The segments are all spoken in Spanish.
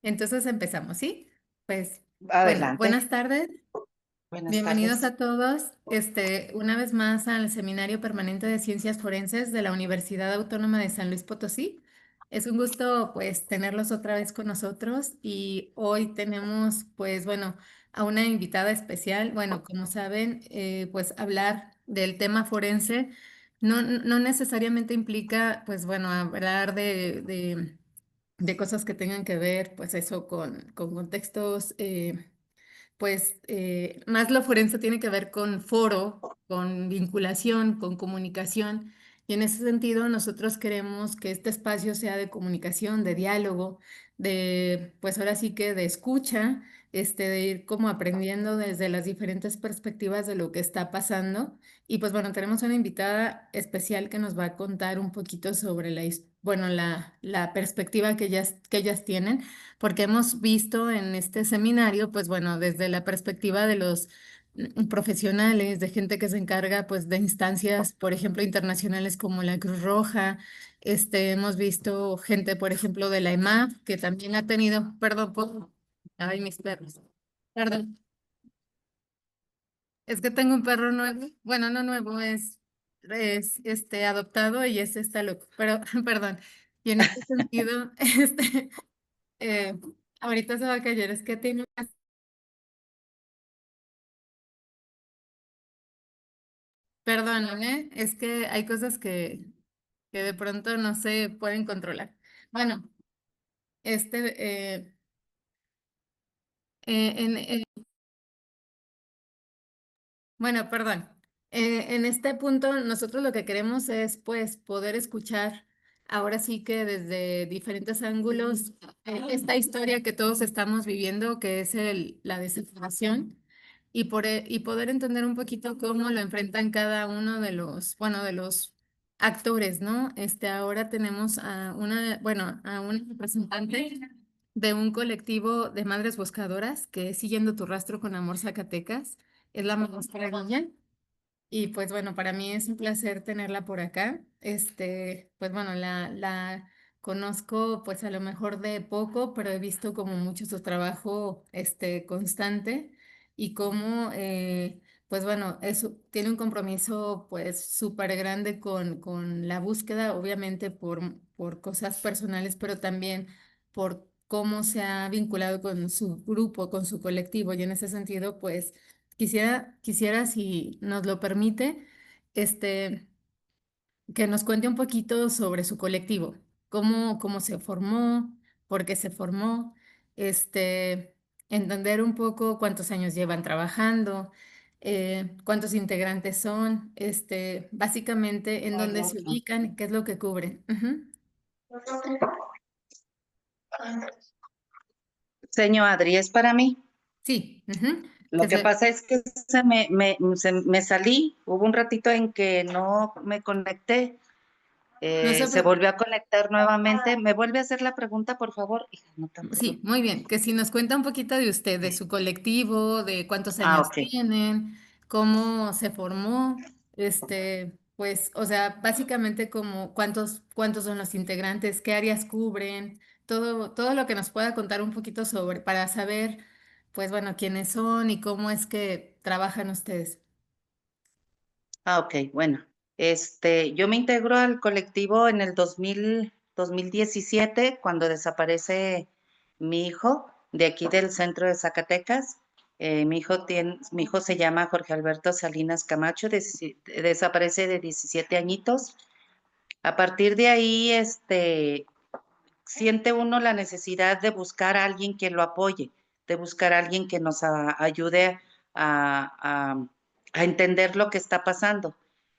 Entonces empezamos, ¿sí? Pues bueno, Adelante. buenas tardes. Buenas Bienvenidos tardes. a todos, una vez más al Seminario Permanente de Ciencias Forenses de la Universidad Autónoma de San Luis Potosí. Es un gusto, pues, tenerlos otra vez con nosotros y hoy tenemos, pues, bueno, a una invitada especial. Bueno, como saben, pues, hablar del tema forense no necesariamente implica, pues, bueno, hablar de cosas que tengan que ver, pues, eso con contextos. Pues más lo forense tiene que ver con foro, con vinculación, con comunicación. Y en ese sentido, nosotros queremos que este espacio sea de comunicación, de diálogo, pues ahora sí que de escucha, de ir como aprendiendo desde las diferentes perspectivas de lo que está pasando. Y pues bueno, tenemos una invitada especial que nos va a contar un poquito sobre bueno, la perspectiva que ellas tienen porque hemos visto en este seminario, pues bueno, desde la perspectiva de los profesionales, de gente que se encarga pues de instancias, por ejemplo, internacionales como la Cruz Roja, hemos visto gente, por ejemplo, de la EMAF, que también ha tenido, perdón, ay, mis perros, perdón, es que tengo un perro nuevo, bueno, no nuevo, es adoptado y está loco, pero perdón, y en este sentido, eh, ahorita se va a callar, es que tiene. Perdonen, ¿eh? Es que hay cosas que de pronto no se pueden controlar. Bueno, este, eh, en bueno, perdón. En este punto, nosotros lo que queremos es, pues, poder escuchar ahora sí que desde diferentes ángulos esta historia que todos estamos viviendo, que es la desesperación, y poder entender un poquito cómo lo enfrentan cada uno de los, bueno, de los actores, ¿no? Ahora tenemos bueno, a una representante de un colectivo de madres buscadoras que es Siguiendo tu rastro con Amor Zacatecas. Es la maestra Guilla. Y pues bueno, para mí es un placer tenerla por acá. Pues bueno, la conozco pues a lo mejor de poco, pero he visto como mucho su trabajo constante y cómo pues bueno, tiene un compromiso pues súper grande con la búsqueda, obviamente por cosas personales, pero también por cómo se ha vinculado con su grupo, con su colectivo. Y en ese sentido, pues quisiera, si nos lo permite, este, que nos cuente un poquito sobre su colectivo, cómo se formó, por qué se formó, entender un poco cuántos años llevan trabajando, cuántos integrantes son, básicamente en dónde se ubican, qué es lo que cubren. Ujú. Señor Adri, es para mí. Sí, ujú. Lo que pasa es que me salí, hubo un ratito en que no me conecté, No se se preocupe. volvió a conectar nuevamente. ¿Me vuelve a hacer la pregunta, por favor? Hija, no tan Sí, pronto. muy bien. Que si nos cuenta un poquito de usted, de su colectivo, de cuántos Ah, años ok. tienen, cómo se formó, pues, o sea, básicamente como cuántos son los integrantes, qué áreas cubren, todo lo que nos pueda contar un poquito sobre, para saber, pues bueno, quiénes son y cómo es que trabajan ustedes. Ah, ok, bueno. Yo me integro al colectivo en el 2017, cuando desaparece mi hijo de aquí del centro de Zacatecas. Mi hijo se llama Jorge Alberto Salinas Camacho, desaparece de 17 añitos. A partir de ahí, siente uno la necesidad de buscar a alguien que lo apoye, de buscar a alguien que nos ayude a entender lo que está pasando.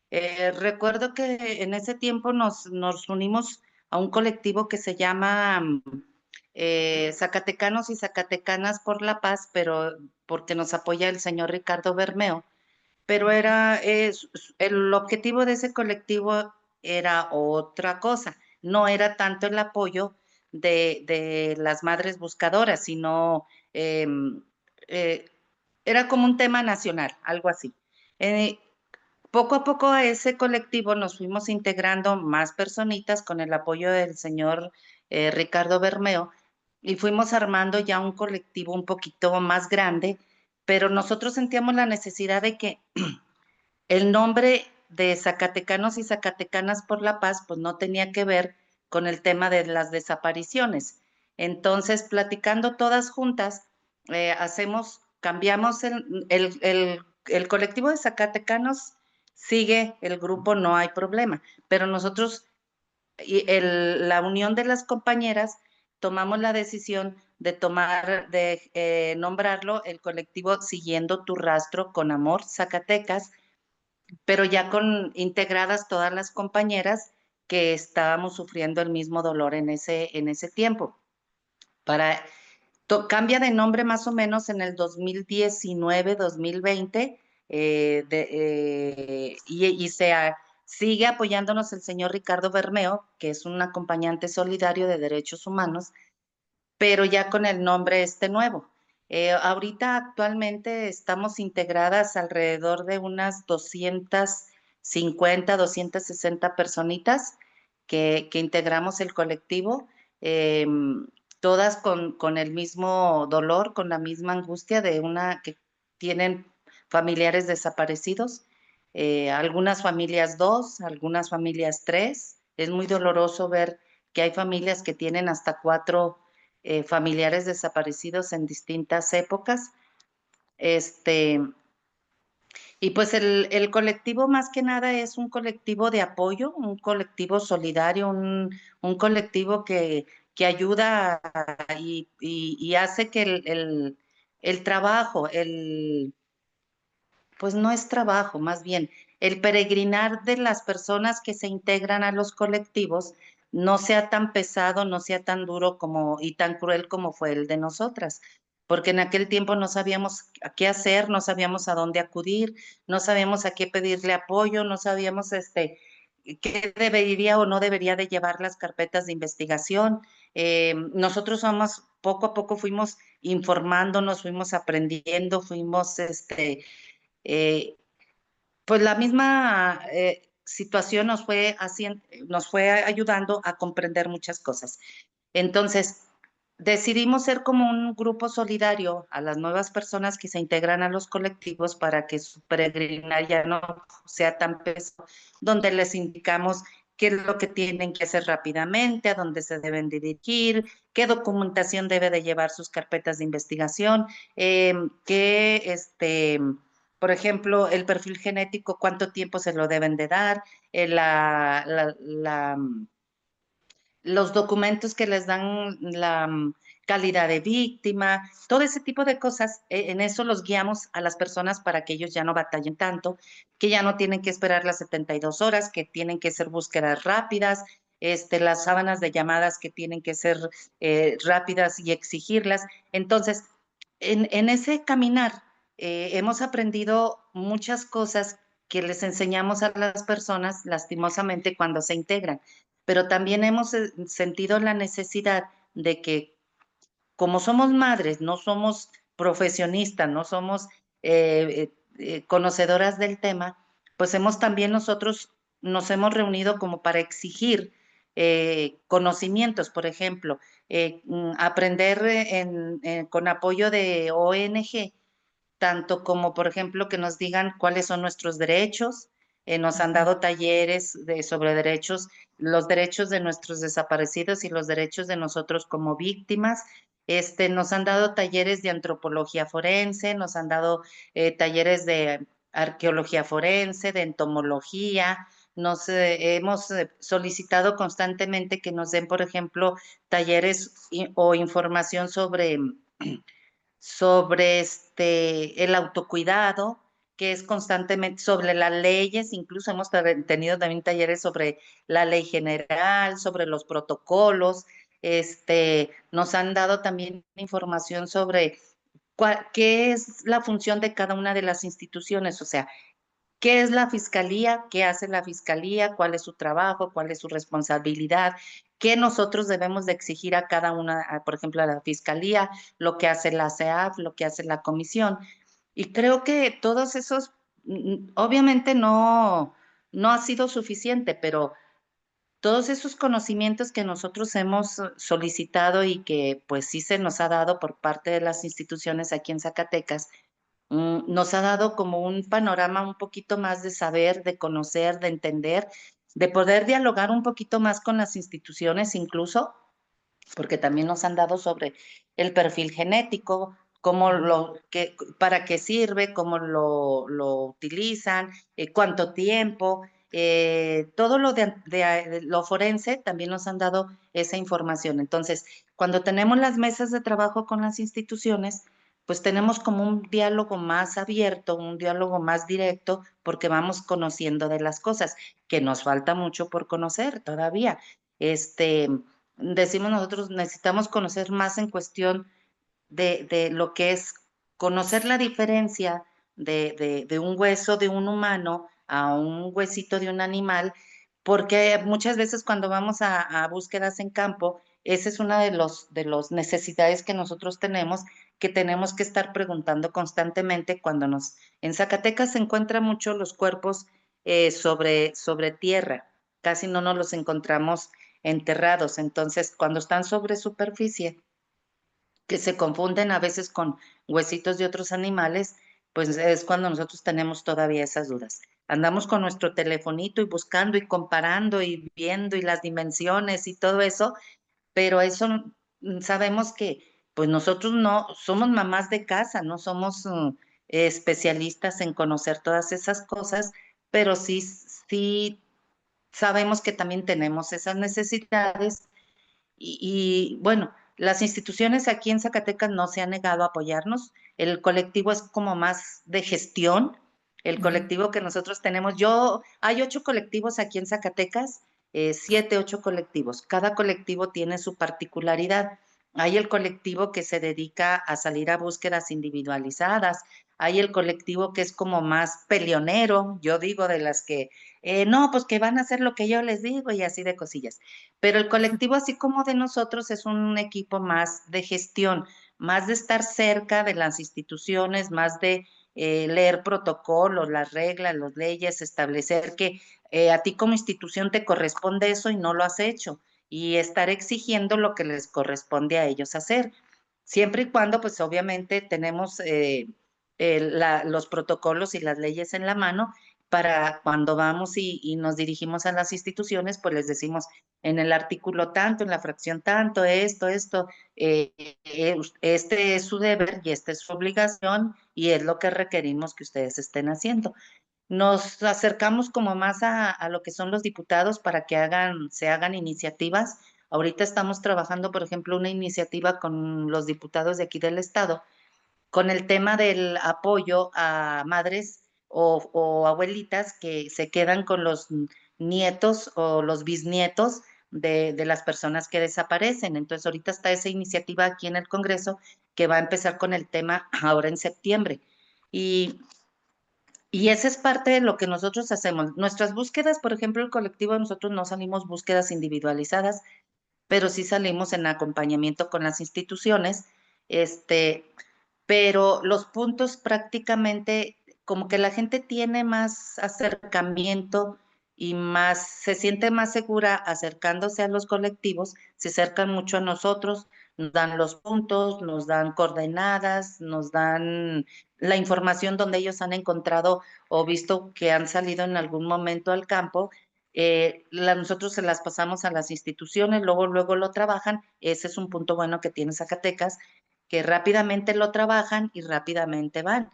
Recuerdo que en ese tiempo nos unimos a un colectivo que se llama Zacatecanos y Zacatecanas por la Paz, pero porque nos apoya el señor Ricardo Bermeo. Pero el objetivo de ese colectivo era otra cosa, no era tanto el apoyo de las madres buscadoras, sino em, eh, era como un tema nacional, algo así. Eh, Poco a poco a ese colectivo nos fuimos integrando más personitas con el apoyo del señor Ricardo Bermeo, y fuimos armando ya un colectivo un poquito más grande, pero nosotros sentíamos la necesidad de que el nombre de Zacatecanos y Zacatecanas por la Paz, pues no tenía que ver con el tema de las desapariciones. Entonces, platicando todas juntas, cambiamos el colectivo de Zacatecanos, sigue el grupo, no hay problema, pero nosotros, la unión de las compañeras, tomamos la decisión de nombrarlo el colectivo Siguiendo tu Rastro con Amor Zacatecas, pero ya con integradas todas las compañeras que estábamos sufriendo el mismo dolor en ese tiempo. Para, cambia de nombre más o menos en el 2019, 2020, sigue apoyándonos el señor Ricardo Bermeo, que es un acompañante solidario de derechos humanos, pero ya con el nombre este nuevo. Ahorita actualmente estamos integradas alrededor de unas 250, 260 personitas que integramos el colectivo, eh, todas con el mismo dolor, con la misma angustia de una que tienen familiares desaparecidos, algunas familias dos, algunas familias tres. Es muy doloroso ver que hay familias que tienen hasta cuatro familiares desaparecidos en distintas épocas. Este, y pues el colectivo más que nada es un colectivo de apoyo, un colectivo solidario, un colectivo que ayuda y hace que el trabajo, pues no es trabajo, más bien el peregrinar de las personas que se integran a los colectivos no sea tan pesado, no sea tan duro como y tan cruel como fue el de nosotras, porque en aquel tiempo no sabíamos a qué hacer, no sabíamos a dónde acudir, no sabíamos a qué pedirle apoyo, no sabíamos qué debería o no debería de llevar las carpetas de investigación. Nosotros somos, poco a poco fuimos informándonos, fuimos aprendiendo, fuimos eh, pues la misma situación nos fue ayudando a comprender muchas cosas. Entonces, decidimos ser como un grupo solidario a las nuevas personas que se integran a los colectivos para que su peregrinar ya no sea tan pesado, donde les indicamos qué es lo que tienen que hacer rápidamente, a dónde se deben dirigir, qué documentación debe de llevar sus carpetas de investigación, qué por ejemplo, el perfil genético, cuánto tiempo se lo deben de dar, los documentos que les dan la calidad de víctima, todo ese tipo de cosas. En eso los guiamos a las personas para que ellos ya no batallen tanto, que ya no tienen que esperar las 72 horas, que tienen que ser búsquedas rápidas, las sábanas de llamadas que tienen que ser rápidas y exigirlas. Entonces, en ese caminar hemos aprendido muchas cosas que les enseñamos a las personas, lastimosamente, cuando se integran, pero también hemos sentido la necesidad de que, como somos madres, no somos profesionistas, no somos conocedoras del tema, pues hemos también nosotros nos hemos reunido como para exigir conocimientos, por ejemplo, aprender con apoyo de ONG, tanto como, por ejemplo, que nos digan cuáles son nuestros derechos. Nos han Ujú. dado talleres sobre derechos, los derechos de nuestros desaparecidos y los derechos de nosotros como víctimas. Nos han dado talleres de antropología forense, nos han dado talleres de arqueología forense, de entomología. Hemos solicitado constantemente que nos den, por ejemplo, talleres o información sobre el autocuidado, que es constantemente sobre las leyes, incluso hemos tenido también talleres sobre la ley general, sobre los protocolos. Nos han dado también información sobre qué es la función de cada una de las instituciones, o sea, ¿qué es la fiscalía? ¿Qué hace la fiscalía? ¿Cuál es su trabajo? ¿Cuál es su responsabilidad? ¿Qué nosotros debemos de exigir a cada una, por ejemplo, a la fiscalía, lo que hace la CEAF, lo que hace la comisión? Y creo que todos esos, obviamente no ha sido suficiente, pero todos esos conocimientos que nosotros hemos solicitado y que pues sí se nos ha dado por parte de las instituciones aquí en Zacatecas, nos ha dado como un panorama un poquito más de saber, de conocer, de entender, de poder dialogar un poquito más con las instituciones incluso, porque también nos han dado sobre el perfil genético, cómo para qué sirve, cómo lo utilizan, cuánto tiempo, todo lo de lo forense también nos han dado esa información. Entonces, cuando tenemos las mesas de trabajo con las instituciones, pues tenemos como un diálogo más abierto, un diálogo más directo, porque vamos conociendo de las cosas, que nos falta mucho por conocer todavía. Este, decimos nosotros, necesitamos conocer más en cuestión de lo que es conocer la diferencia de un hueso de un humano a un huesito de un animal, porque muchas veces cuando vamos a búsquedas en campo, esa es una de los necesidades que nosotros tenemos, que tenemos que estar preguntando constantemente cuando en Zacatecas se encuentran mucho los cuerpos sobre tierra, casi no nos los encontramos enterrados, entonces cuando están sobre superficie, que se confunden a veces con huesitos de otros animales, pues es cuando nosotros tenemos todavía esas dudas. Andamos con nuestro telefonito y buscando y comparando y viendo y las dimensiones y todo eso, pero eso sabemos que pues nosotros no somos mamás de casa, no somos especialistas en conocer todas esas cosas, pero sí sabemos que también tenemos esas necesidades bueno, las instituciones aquí en Zacatecas no se han negado a apoyarnos. El colectivo es como más de gestión. El Ujú. colectivo que nosotros tenemos, hay 8 colectivos aquí en Zacatecas, 7, 8 colectivos. Cada colectivo tiene su particularidad. Hay el colectivo que se dedica a salir a búsquedas individualizadas. Hay el colectivo que es como más peleonero, yo digo de las que, no, pues que van a hacer lo que yo les digo y así de cosillas. Pero el colectivo, así como de nosotros, es un equipo más de gestión, más de estar cerca de las instituciones, más de leer protocolos, las reglas, las leyes, establecer que a ti como institución te corresponde eso y no lo has hecho, y estar exigiendo lo que les corresponde a ellos hacer. Siempre y cuando, pues obviamente tenemos los protocolos y las leyes en la mano para cuando vamos y nos dirigimos a las instituciones, pues les decimos en el artículo tanto, en la fracción tanto, esto, este es su deber y esta es su obligación y es lo que requerimos que ustedes estén haciendo. Nos acercamos como más a lo que son los diputados para que se hagan iniciativas. Ahorita estamos trabajando, por ejemplo, una iniciativa con los diputados de aquí del estado con el tema del apoyo a madres o abuelitas que se quedan con los nietos o los bisnietos de las personas que desaparecen. Entonces, ahorita está esa iniciativa aquí en el Congreso que va a empezar con el tema ahora en septiembre. Y, y esa es parte de lo que nosotros hacemos. Nuestras búsquedas, por ejemplo, el colectivo, nosotros no salimos búsquedas individualizadas, pero sí salimos en acompañamiento con las instituciones, este, pero los puntos prácticamente, como que la gente tiene más acercamiento y se siente más segura acercándose a los colectivos, se acercan mucho a nosotros, nos dan los puntos, nos dan coordenadas, nos dan la información donde ellos han encontrado o visto que han salido en algún momento al campo. Nosotros se las pasamos a las instituciones, luego lo trabajan. Ese es un punto bueno que tiene Zacatecas, que rápidamente lo trabajan y rápidamente van.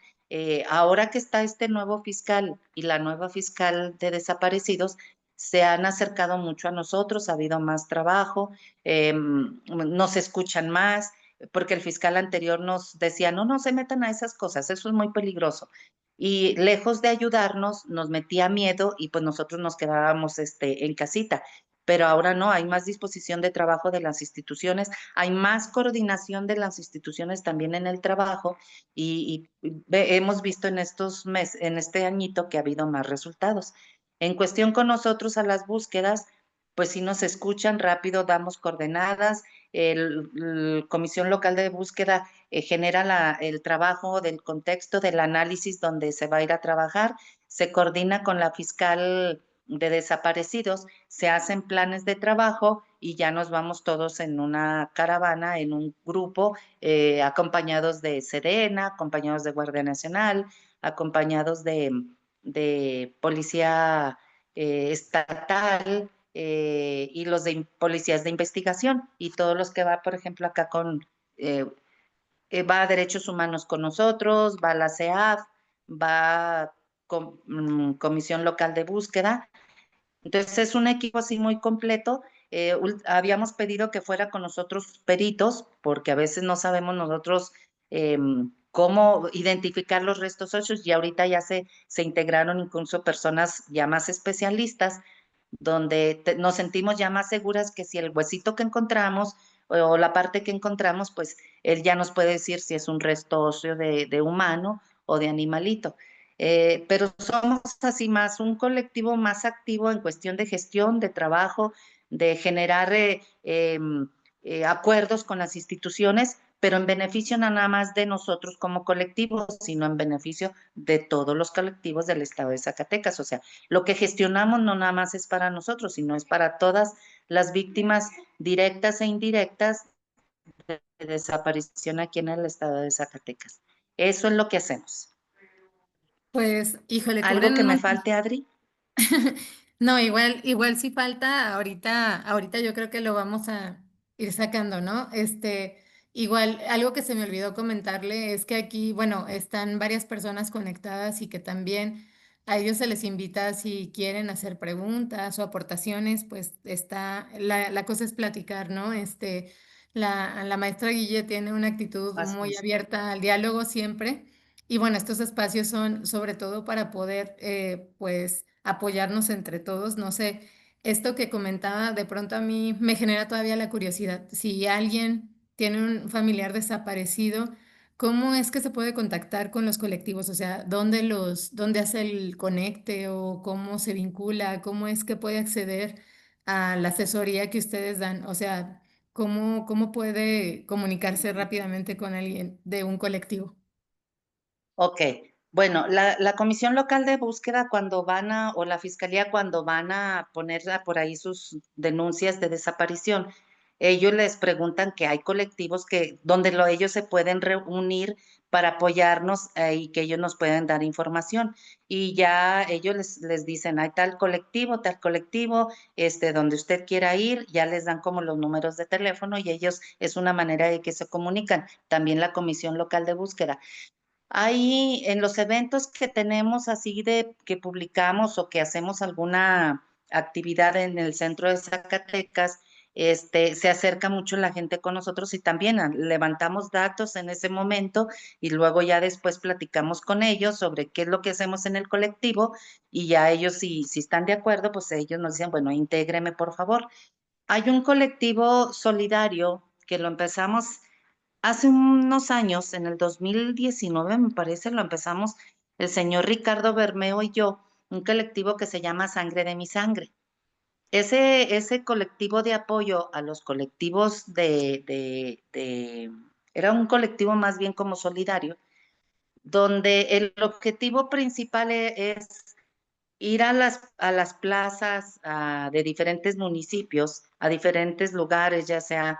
Ahora que está este nuevo fiscal y la nueva fiscal de desaparecidos, se han acercado mucho a nosotros, ha habido más trabajo, nos escuchan más, porque el fiscal anterior nos decía, no, no se metan a esas cosas, eso es muy peligroso. Y lejos de ayudarnos, nos metía miedo y pues nosotros nos quedábamos en casita. Pero ahora no, hay más disposición de trabajo de las instituciones, hay más coordinación de las instituciones también en el trabajo y hemos visto en estos meses, en este añito que ha habido más resultados. En cuestión con nosotros a las búsquedas, pues si nos escuchan rápido, damos coordenadas, Comisión Local de Búsqueda genera el trabajo del contexto, del análisis donde se va a ir a trabajar, se coordina con la fiscal de desaparecidos, se hacen planes de trabajo y ya nos vamos todos en una caravana, en un grupo, acompañados de Sedena, acompañados de Guardia Nacional, acompañados de policía estatal, y los de policías de investigación y todos los que va, por ejemplo, acá con, va a Derechos Humanos con nosotros, va la CEAF, va Comisión Local de Búsqueda. Entonces es un equipo así muy completo. Habíamos pedido que fuera con nosotros peritos, porque a veces no sabemos nosotros cómo identificar los restos óseos y ahorita ya se integraron incluso personas ya más especialistas donde nos sentimos ya más seguras que si el huesito que encontramos o la parte que encontramos, pues él ya nos puede decir si es un resto óseo de humano o de animalito. Pero somos así más un colectivo más activo en cuestión de gestión, de trabajo, de generar acuerdos con las instituciones, pero en beneficio no nada más de nosotros como colectivos, sino en beneficio de todos los colectivos del estado de Zacatecas. O sea, lo que gestionamos no nada más es para nosotros, sino es para todas las víctimas directas e indirectas de desaparición aquí en el estado de Zacatecas. Eso es lo que hacemos. Pues, híjole, ¿Algo cubren que un me montón. falte, Adri? No, igual sí falta, ahorita yo creo que lo vamos a ir sacando, ¿no? Igual, algo que se me olvidó comentarle es que aquí, bueno, están varias personas conectadas y que también a ellos se les invita si quieren hacer preguntas o aportaciones, pues la cosa es platicar, ¿no? La maestra Guille tiene una actitud muy Gracias. abierta al diálogo siempre. Y bueno, estos espacios son sobre todo para poder, pues, apoyarnos entre todos. No sé, esto que comentaba, de pronto a mí me genera todavía la curiosidad. Si alguien tiene un familiar desaparecido, ¿cómo es que se puede contactar con los colectivos? O sea, dónde hace el conecte o cómo se vincula? ¿Cómo es que puede acceder a la asesoría que ustedes dan? O sea, ¿cómo puede comunicarse rápidamente con alguien de un colectivo? Ok, bueno, la Comisión Local de Búsqueda cuando van a, o la Fiscalía cuando van a poner por ahí sus denuncias de desaparición, ellos les preguntan que hay colectivos que, donde ellos se pueden reunir para apoyarnos y que ellos nos pueden dar información. Y ya ellos les dicen, hay tal colectivo, donde usted quiera ir, ya les dan como los números de teléfono y ellos es una manera de que se comunican. También la Comisión Local de Búsqueda. Ahí en los eventos que tenemos así de que publicamos o que hacemos alguna actividad en el centro de Zacatecas, se acerca mucho la gente con nosotros y también levantamos datos en ese momento y luego ya después platicamos con ellos sobre qué es lo que hacemos en el colectivo y ya ellos si están de acuerdo, pues ellos nos dicen, bueno, intégreme por favor. Hay un colectivo solidario que lo empezamos hace unos años, en el 2019 me parece, lo empezamos el señor Ricardo Bermeo y yo, un colectivo que se llama Sangre de mi Sangre. Ese colectivo de apoyo a los colectivos era un colectivo más bien como solidario, donde el objetivo principal es ir a las plazas de diferentes municipios, a diferentes lugares, ya sea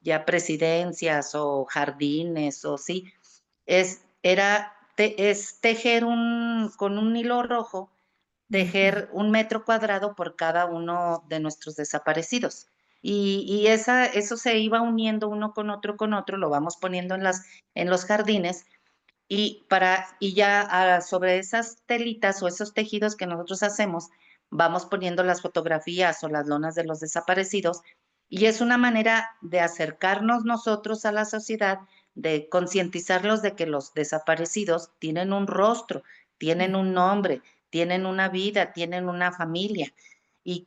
ya presidencias o jardines o sí, es tejer con un hilo rojo, Ujú. tejer 1 metro cuadrado por cada uno de nuestros desaparecidos. Y eso se iba uniendo uno con otro, lo vamos poniendo en los jardines y ya sobre esas telitas o esos tejidos que nosotros hacemos, vamos poniendo las fotografías o las lonas de los desaparecidos y es una manera de acercarnos nosotros a la sociedad, de concientizarlos de que los desaparecidos tienen un rostro, tienen un nombre, tienen una vida, tienen una familia y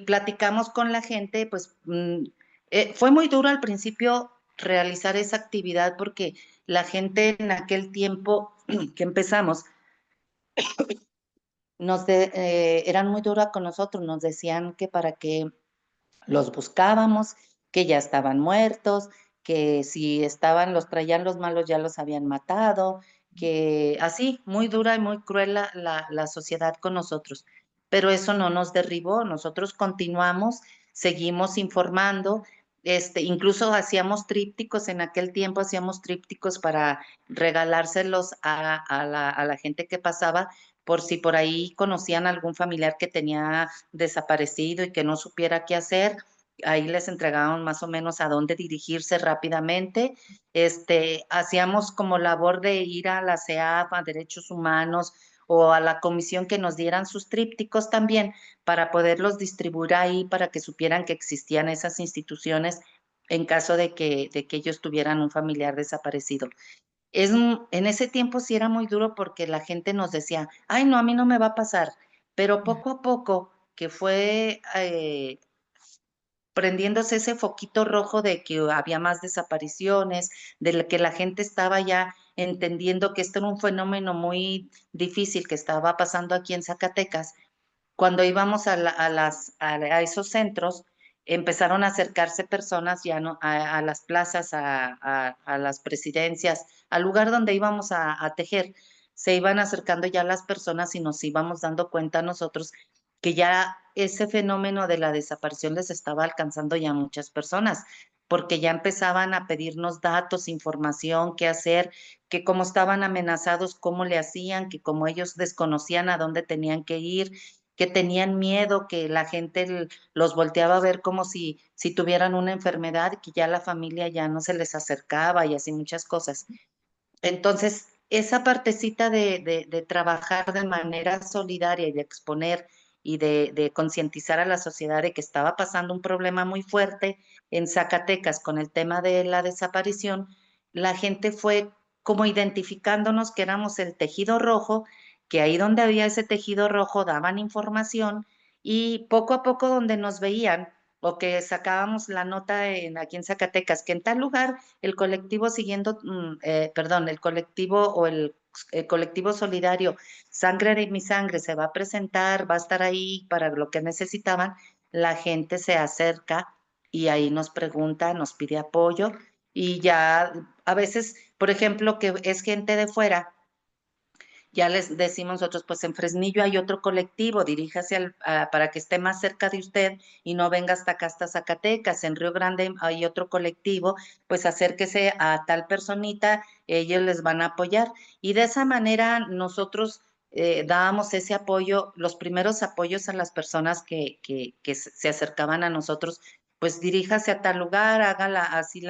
platicamos con la gente, pues fue muy duro al principio realizar esa actividad porque la gente en aquel tiempo que empezamos eran muy duras con nosotros, nos decían que para qué los buscábamos, que ya estaban muertos, que si estaban, los traían los malos ya los habían matado, que así, muy dura y muy cruel la sociedad con nosotros. Pero eso no nos derribó, nosotros continuamos, seguimos informando, incluso hacíamos trípticos, en aquel tiempo hacíamos trípticos para regalárselos a la gente que pasaba, por si por ahí conocían algún familiar que tenía desaparecido y que no supiera qué hacer, ahí les entregaban más o menos a dónde dirigirse rápidamente. Hacíamos como labor de ir a la CEAF, a Derechos Humanos o a la comisión que nos dieran sus trípticos también para poderlos distribuir ahí, para que supieran que existían esas instituciones en caso de que ellos tuvieran un familiar desaparecido. En ese tiempo sí era muy duro porque la gente nos decía, ay, no, a mí no me va a pasar, pero poco a poco que fue prendiéndose ese foquito rojo de que había más desapariciones, que la gente estaba ya entendiendo que esto era un fenómeno muy difícil que estaba pasando aquí en Zacatecas. Cuando íbamos a esos centros, empezaron a acercarse personas ya no, a las plazas, a las presidencias, al lugar donde íbamos a tejer. Se iban acercando ya las personas y nos íbamos dando cuenta nosotros que ya ese fenómeno de la desaparición les estaba alcanzando ya a muchas personas, porque ya empezaban a pedirnos datos, información, qué hacer, que como estaban amenazados, cómo le hacían, que como ellos desconocían a dónde tenían que ir, que tenían miedo, que la gente los volteaba a ver como si tuvieran una enfermedad, que ya la familia ya no se les acercaba y así muchas cosas. Entonces, esa partecita de trabajar de manera solidaria y de exponer y de concientizar a la sociedad de que estaba pasando un problema muy fuerte en Zacatecas con el tema de la desaparición, la gente fue como identificándonos que éramos el tejido rojo, que ahí donde había ese tejido rojo daban información y poco a poco donde nos veían o que sacábamos la nota aquí en Zacatecas, que en tal lugar el colectivo siguiendo, perdón, el colectivo o el colectivo solidario Sangre de mi Sangre se va a presentar, va a estar ahí para lo que necesitaban, la gente se acerca y ahí nos pregunta, nos pide apoyo y ya a veces, por ejemplo, que es gente de fuera, ya les decimos nosotros, pues en Fresnillo hay otro colectivo, diríjase para que esté más cerca de usted y no venga hasta acá, hasta Zacatecas. En Río Grande hay otro colectivo, pues acérquese a tal personita, ellos les van a apoyar. Y de esa manera nosotros dábamos ese apoyo, los primeros apoyos a las personas que se acercaban a nosotros, pues diríjase a tal lugar, hágala así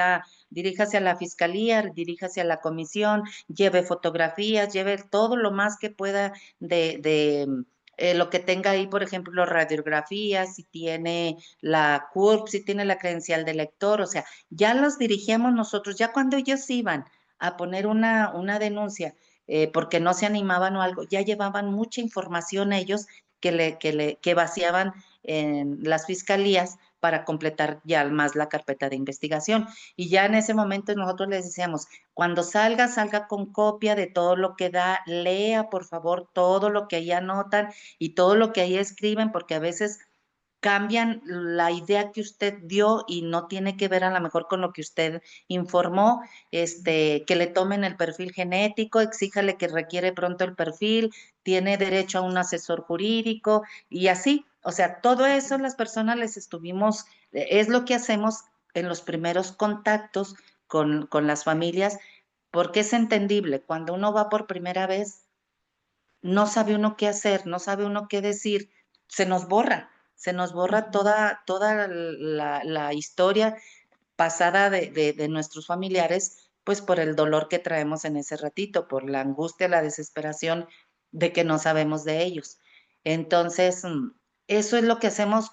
diríjase a la fiscalía, diríjase a la comisión, lleve fotografías, lleve todo lo más que pueda de lo que tenga ahí, por ejemplo, radiografías, si tiene la CURP, si tiene la credencial de lector, o sea, ya los dirigíamos nosotros, ya cuando ellos iban a poner una denuncia porque no se animaban o algo, ya llevaban mucha información ellos que vaciaban en las fiscalías para completar ya más la carpeta de investigación. Y ya en ese momento nosotros les decíamos, cuando salga, salga con copia de todo lo que da, lea por favor todo lo que ahí anotan y todo lo que ahí escriben, porque a veces cambian la idea que usted dio y no tiene que ver a lo mejor con lo que usted informó, que le tomen el perfil genético, exíjale que requiere pronto el perfil, tiene derecho a un asesor jurídico y así, o sea, todo eso las personas les estuvimos, es lo que hacemos en los primeros contactos con las familias, porque es entendible, cuando uno va por primera vez, no sabe uno qué hacer, no sabe uno qué decir, se nos borra toda la historia pasada de nuestros familiares, pues por el dolor que traemos en ese ratito, por la angustia, la desesperación de que no sabemos de ellos. Entonces, eso es lo que hacemos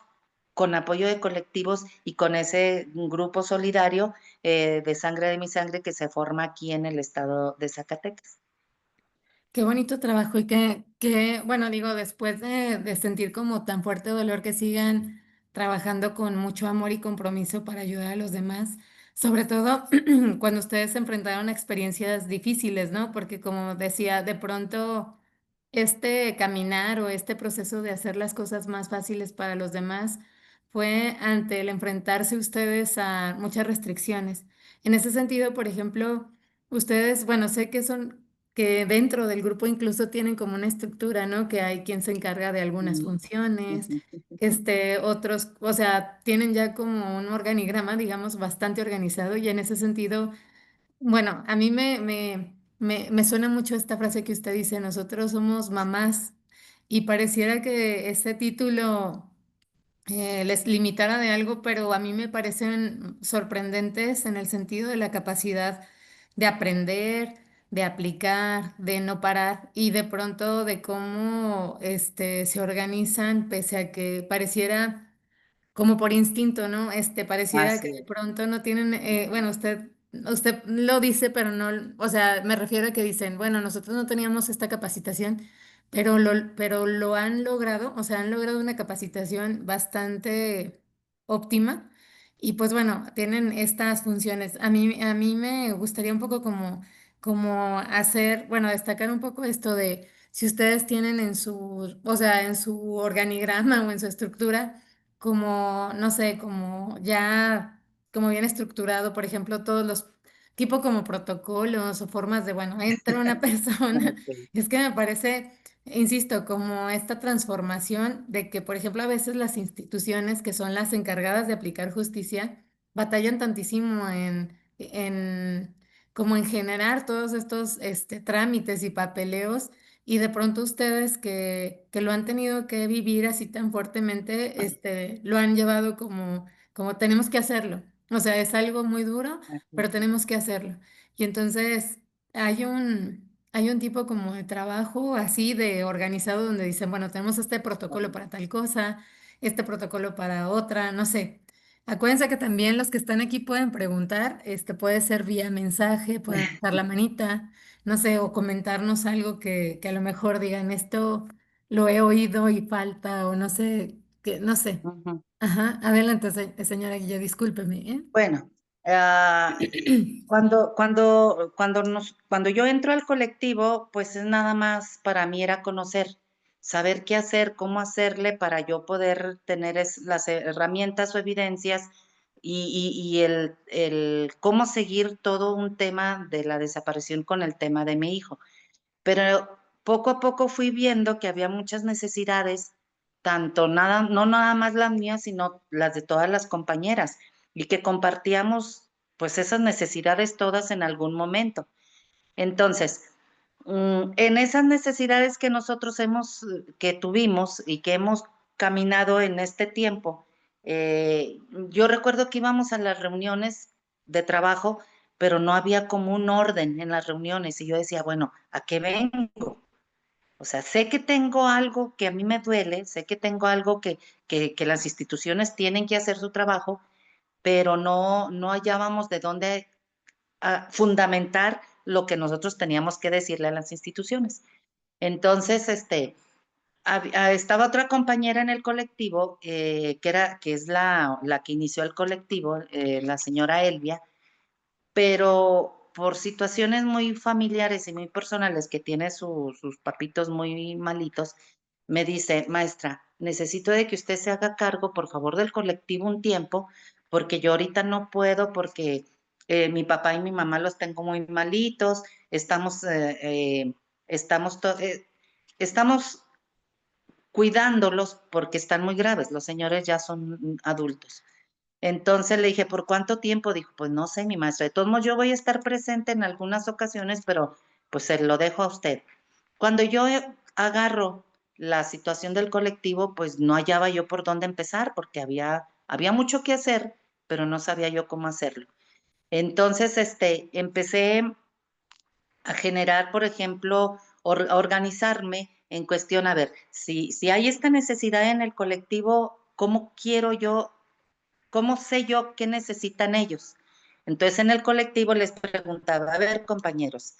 con apoyo de colectivos y con ese grupo solidario de Sangre de mi Sangre que se forma aquí en el estado de Zacatecas. Qué bonito trabajo y bueno, digo, después de sentir como tan fuerte dolor que sigan trabajando con mucho amor y compromiso para ayudar a los demás, sobre todo cuando ustedes se enfrentaron a experiencias difíciles, ¿no? Porque como decía, de pronto este caminar o este proceso de hacer las cosas más fáciles para los demás fue ante el enfrentarse ustedes a muchas restricciones. En ese sentido, por ejemplo, ustedes, bueno, sé que son que dentro del grupo incluso tienen como una estructura, ¿no? Que hay quien se encarga de algunas Mm, funciones, ujú. otros, o sea, tienen ya como un organigrama, digamos, bastante organizado y en ese sentido, bueno, a mí me suena mucho esta frase que usted dice, nosotros somos mamás y pareciera que este título les limitara de algo, pero a mí me parecen sorprendentes en el sentido de la capacidad de aprender, de aplicar, de no parar y de pronto de cómo se organizan pese a que pareciera como por instinto, ¿no? Pareciera que Así de es. pronto no tienen, bueno, usted lo dice, pero no, o sea, me refiero a que dicen, bueno, nosotros no teníamos esta capacitación, pero lo han logrado, o sea, han logrado una capacitación bastante óptima y pues bueno, tienen estas funciones. A mí me gustaría un poco como hacer, bueno, destacar un poco esto de si ustedes tienen en su, o sea, en su organigrama o en su estructura como, no sé, como ya, como bien estructurado, por ejemplo, todos los tipo como protocolos o formas de, bueno, entra una persona, Ok. es que me parece, insisto, como esta transformación de que, por ejemplo, a veces las instituciones que son las encargadas de aplicar justicia batallan tantísimo como en generar todos estos trámites y papeleos y de pronto ustedes que lo han tenido que vivir así tan fuertemente, lo han llevado como tenemos que hacerlo. O sea, es algo muy duro, Así pero tenemos que hacerlo. Y entonces hay un tipo como de trabajo así de organizado donde dicen, bueno, tenemos este protocolo para tal cosa, este protocolo para otra, no sé. Acuérdense que también los que están aquí pueden preguntar, puede ser vía mensaje, pueden dar la manita no sé, o comentarnos algo que a lo mejor digan esto lo he oído y falta, o no sé, que no sé. Ujú. Ajá, adelante, señora Guilla, discúlpeme, Bueno, ¿eh? cuando yo entro al colectivo, pues es nada más para mí era conocer, saber qué hacer, cómo hacerle para yo poder tener las herramientas o evidencias y el cómo seguir todo un tema de la desaparición con el tema de mi hijo. Pero poco a poco fui viendo que había muchas necesidades, no nada más las mías, sino las de todas las compañeras, y que compartíamos pues esas necesidades todas en algún momento. Entonces, en esas necesidades que nosotros que tuvimos y que hemos caminado en este tiempo, yo recuerdo que íbamos a las reuniones de trabajo, pero no había como un orden en las reuniones y yo decía, bueno, ¿a qué vengo? O sea, sé que tengo algo que a mí me duele, sé que tengo algo que las instituciones tienen que hacer su trabajo, pero no hallábamos de dónde fundamentar lo que nosotros teníamos que decirle a las instituciones. Entonces, estaba otra compañera en el colectivo, que es la que inició el colectivo, la señora Elvia, pero por situaciones muy familiares y muy personales que tiene sus papitos muy malitos, me dice, maestra, necesito de que usted se haga cargo, por favor, del colectivo un tiempo, porque yo ahorita no puedo, porque mi papá y mi mamá los tengo muy malitos, estamos, estamos, estamos cuidándolos porque están muy graves, los señores ya son adultos. Entonces le dije, ¿por cuánto tiempo? Dijo, pues no sé, mi maestra. De todos modos, yo voy a estar presente en algunas ocasiones, pero pues se lo dejo a usted. Cuando yo agarro la situación del colectivo, pues no hallaba yo por dónde empezar, porque había mucho que hacer, pero no sabía yo cómo hacerlo. Entonces, empecé a generar, por ejemplo, a organizarme en cuestión, a ver, si hay esta necesidad en el colectivo, ¿cómo quiero yo ¿cómo sé yo qué necesitan ellos? Entonces en el colectivo les preguntaba, a ver, compañeros,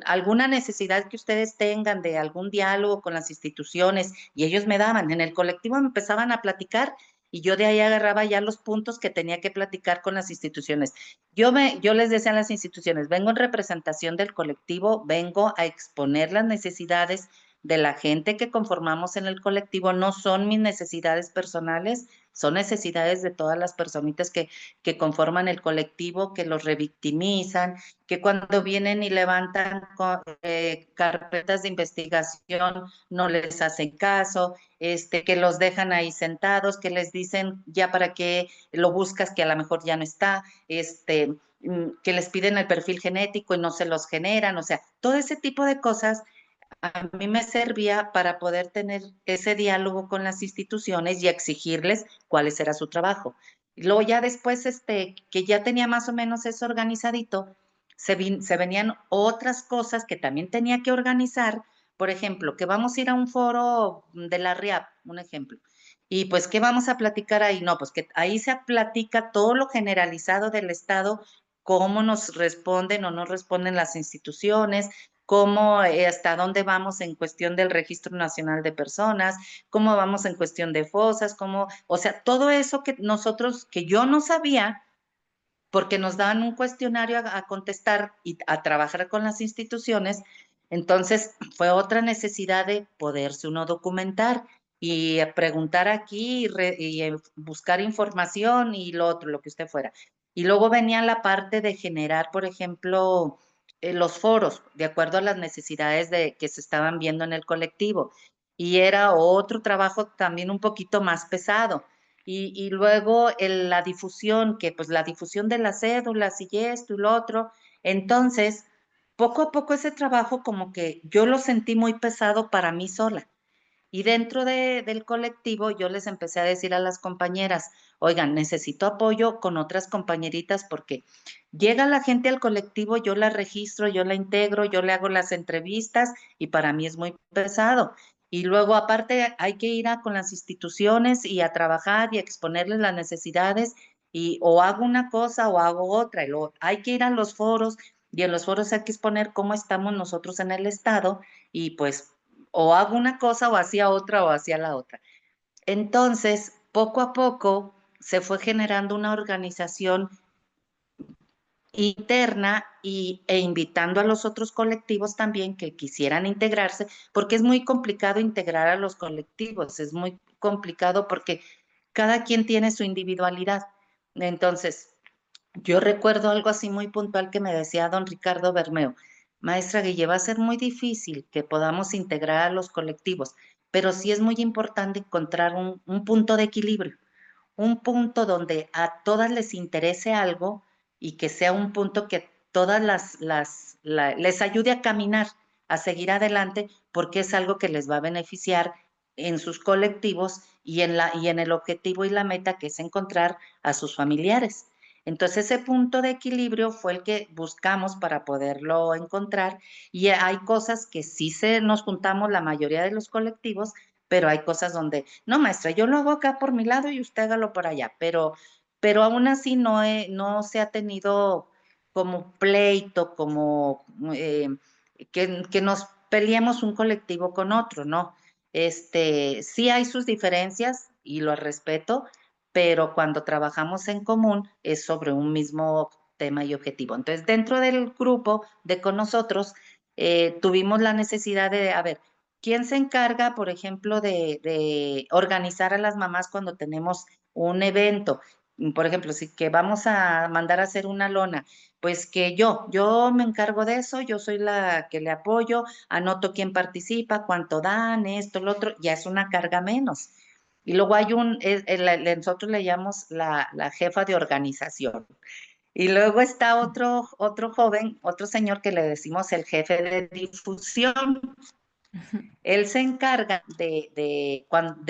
alguna necesidad que ustedes tengan de algún diálogo con las instituciones y ellos me daban, en el colectivo me empezaban a platicar y yo de ahí agarraba ya los puntos que tenía que platicar con las instituciones. Yo les decía a las instituciones, vengo en representación del colectivo, vengo a exponer las necesidades de la gente que conformamos en el colectivo, no son mis necesidades personales, son necesidades de todas las personitas que conforman el colectivo, que los revictimizan, que cuando vienen y levantan carpetas de investigación no les hacen caso, que los dejan ahí sentados, que les dicen ya para qué lo buscas, que a lo mejor ya no está, que les piden el perfil genético y no se los generan, o sea, todo ese tipo de cosas a mí me servía para poder tener ese diálogo con las instituciones y exigirles cuál era su trabajo. Y luego ya después, que ya tenía más o menos eso organizadito, se venían otras cosas que también tenía que organizar. Por ejemplo, que vamos a ir a un foro de la RIAP, un ejemplo. Y pues, ¿qué vamos a platicar ahí? No, pues que ahí se platica todo lo generalizado del Estado, cómo nos responden o no responden las instituciones, cómo, hasta dónde vamos en cuestión del Registro Nacional de Personas, cómo vamos en cuestión de fosas, cómo, o sea, todo eso que nosotros, que yo no sabía, porque nos daban un cuestionario a contestar y a trabajar con las instituciones, entonces fue otra necesidad de poderse uno documentar y preguntar aquí y buscar información y lo otro, lo que usted fuera. Y luego venía la parte de generar, por ejemplo, los foros, de acuerdo a las necesidades que se estaban viendo en el colectivo. Y era otro trabajo también un poquito más pesado. Y luego la difusión, que pues la difusión de las cédulas y esto y lo otro. Entonces, poco a poco ese trabajo como que yo lo sentí muy pesado para mí sola. Y dentro del colectivo yo les empecé a decir a las compañeras, oigan, necesito apoyo con otras compañeritas porque llega la gente al colectivo, yo la registro, yo la integro, yo le hago las entrevistas y para mí es muy pesado. Y luego aparte hay que ir con las instituciones y a trabajar y a exponerles las necesidades y o hago una cosa o hago otra. Y luego hay que ir a los foros y en los foros hay que exponer cómo estamos nosotros en el estado y pues o hago una cosa o hacía otra o hacía la otra. Entonces, poco a poco se fue generando una organización interna e invitando a los otros colectivos también que quisieran integrarse, porque es muy complicado integrar a los colectivos, es muy complicado porque cada quien tiene su individualidad. Entonces, yo recuerdo algo así muy puntual que me decía don Ricardo Bermeo, maestra Guille, va a ser muy difícil que podamos integrar a los colectivos, pero sí es muy importante encontrar un punto de equilibrio, un punto donde a todas les interese algo y que sea un punto que todas les ayude a caminar, a seguir adelante, porque es algo que les va a beneficiar en sus colectivos y en el objetivo y la meta que es encontrar a sus familiares. Entonces ese punto de equilibrio fue el que buscamos para poderlo encontrar y hay cosas que sí nos juntamos la mayoría de los colectivos, pero hay cosas donde, no maestra, yo lo hago acá por mi lado y usted hágalo por allá, pero aún así no se ha tenido como pleito, como que nos peleemos un colectivo con otro, ¿no? Sí hay sus diferencias y lo respeto, pero cuando trabajamos en común es sobre un mismo tema y objetivo. Entonces, dentro del grupo de con nosotros, tuvimos la necesidad de, a ver, ¿quién se encarga, por ejemplo, de organizar a las mamás cuando tenemos un evento? Por ejemplo, si que vamos a mandar a hacer una lona, pues que yo me encargo de eso, yo soy la que le apoyo, anoto quién participa, cuánto dan, esto, lo otro, ya es una carga menos. Y luego hay nosotros le llamamos la jefa de organización. Y luego está otro joven, otro señor que le decimos el jefe de difusión. Él se encarga de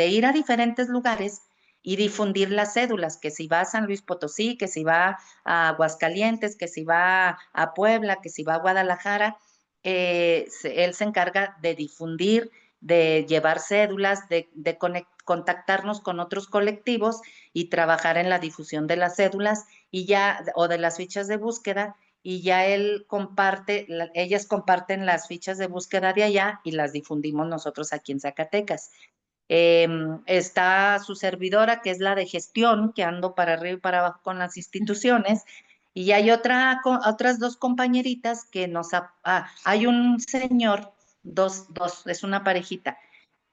ir a diferentes lugares y difundir las cédulas, que si va a San Luis Potosí, que si va a Aguascalientes, que si va a Puebla, que si va a Guadalajara, él se encarga de difundir, de llevar cédulas, de contactarnos con otros colectivos y trabajar en la difusión de las cédulas y ya, o de las fichas de búsqueda y ya él comparte, ellas comparten las fichas de búsqueda de allá y las difundimos nosotros aquí en Zacatecas. Está su servidora, que es la de gestión, que ando para arriba y para abajo con las instituciones, y hay otras dos compañeritas que hay un señor, es una parejita,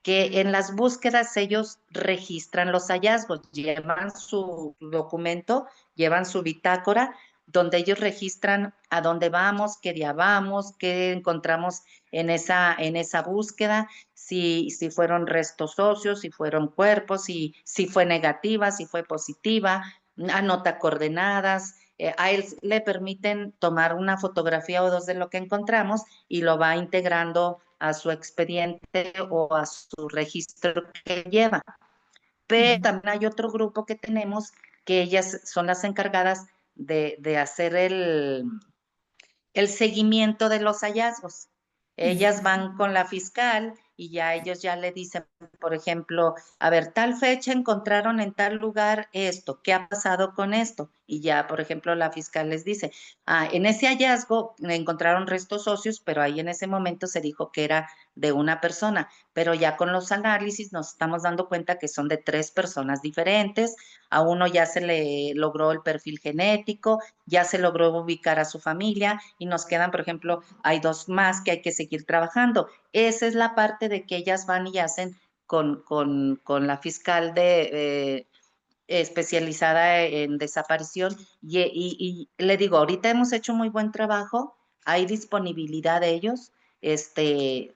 que en las búsquedas ellos registran los hallazgos, llevan su documento, llevan su bitácora, donde ellos registran a dónde vamos, qué día vamos, qué encontramos en esa búsqueda, si fueron restos óseos, si fueron cuerpos, si fue negativa, si fue positiva, anota coordenadas. A él le permiten tomar una fotografía o dos de lo que encontramos y lo va integrando a su expediente o a su registro que lleva. Pero Ujú, también hay otro grupo que tenemos que ellas son las encargadas de hacer el seguimiento de los hallazgos. Ellas ujú, van con la fiscal y ya ellos ya le dicen, por ejemplo, a ver, tal fecha encontraron en tal lugar esto, ¿qué ha pasado con esto? Y ya, por ejemplo, la fiscal les dice, en ese hallazgo encontraron restos óseos, pero ahí en ese momento se dijo que era de una persona, pero ya con los análisis nos estamos dando cuenta que son de 3 personas diferentes, a uno ya se le logró el perfil genético, ya se logró ubicar a su familia y nos quedan, por ejemplo, hay 2 más que hay que seguir trabajando. Esa es la parte de que ellas van y hacen con la fiscal especializada en desaparición y le digo, ahorita hemos hecho muy buen trabajo, hay disponibilidad de ellos,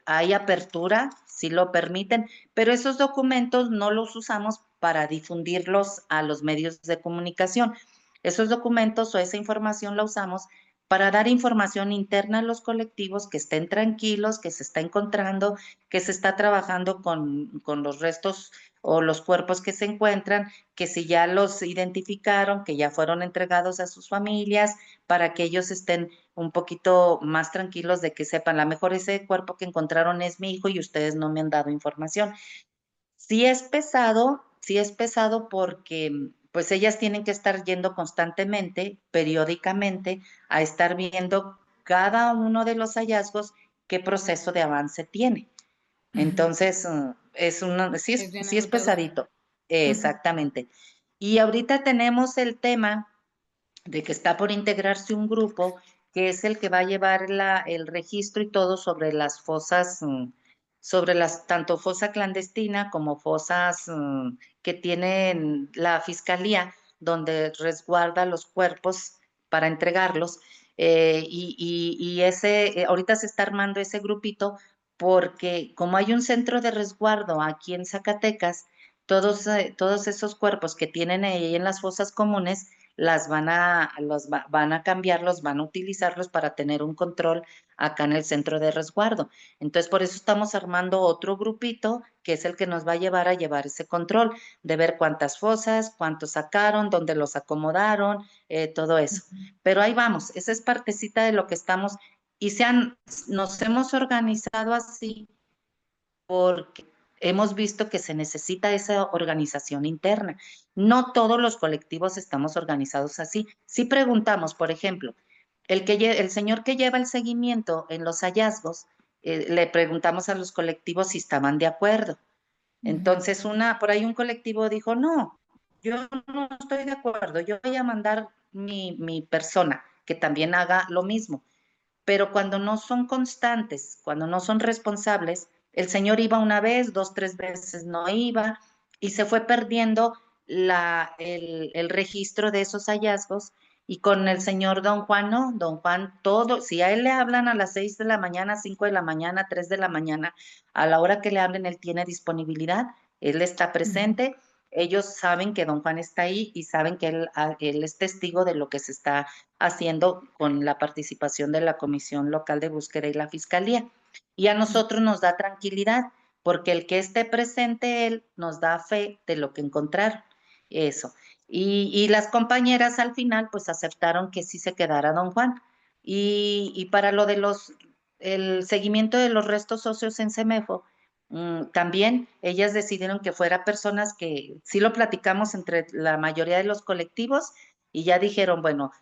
hay apertura, si lo permiten, pero esos documentos no los usamos para difundirlos a los medios de comunicación. Esos documentos o esa información la usamos para dar información interna a los colectivos, que estén tranquilos, que se está encontrando, que se está trabajando con los restos o los cuerpos que se encuentran, que si ya los identificaron, que ya fueron entregados a sus familias, para que ellos estén un poquito más tranquilos de que sepan, a lo mejor ese cuerpo que encontraron es mi hijo y ustedes no me han dado información. Sí es pesado porque pues ellas tienen que estar yendo constantemente, periódicamente, a estar viendo cada uno de los hallazgos, qué proceso de avance tiene. ujú. Entonces, Es bien sí es agotador. pesadito, Ujú, exactamente. Y ahorita tenemos el tema de que está por integrarse un grupo que es el que va a llevar el registro y todo sobre las fosas, sobre las, tanto fosa clandestina como fosas que tienen la fiscalía, donde resguarda los cuerpos para entregarlos. Ahorita se está armando ese grupito porque como hay un centro de resguardo aquí en Zacatecas, todos esos cuerpos que tienen ahí en las fosas comunes, van a cambiarlos, van a utilizarlos para tener un control acá en el centro de resguardo. Entonces, por eso estamos armando otro grupito que es el que nos va a llevar ese control, de ver cuántas fosas, cuántos sacaron, dónde los acomodaron, todo eso. ujú. Pero ahí vamos, esa es partecita de lo que estamos y nos hemos organizado así porque hemos visto que se necesita esa organización interna. No todos los colectivos estamos organizados así. Si preguntamos, por ejemplo, el señor que lleva el seguimiento en los hallazgos, le preguntamos a los colectivos si estaban de acuerdo. Ujú, Entonces, por ahí un colectivo dijo, no, yo no estoy de acuerdo, yo voy a mandar mi persona que también haga lo mismo, pero cuando no son constantes, cuando no son responsables, el señor iba una vez, 2, 3 veces no iba y se fue perdiendo el registro de esos hallazgos. Y con el señor Don Juan, no, Don Juan, todo, si a él le hablan a las 6 de la mañana, 5 de la mañana, 3 de la mañana, a la hora que le hablen, él tiene disponibilidad, él está ujú. presente, ellos saben que Don Juan está ahí y saben que él es testigo de lo que se está haciendo con la participación de la Comisión Local de Búsqueda y la Fiscalía. Y a nosotros nos da tranquilidad, porque el que esté presente él nos da fe de lo que encontraron. Eso. Y las compañeras al final pues aceptaron que sí se quedara don Juan. Y para lo de el seguimiento de los restos óseos en CEMEFO, también ellas decidieron que fuera personas que sí lo platicamos entre la mayoría de los colectivos y ya dijeron, bueno,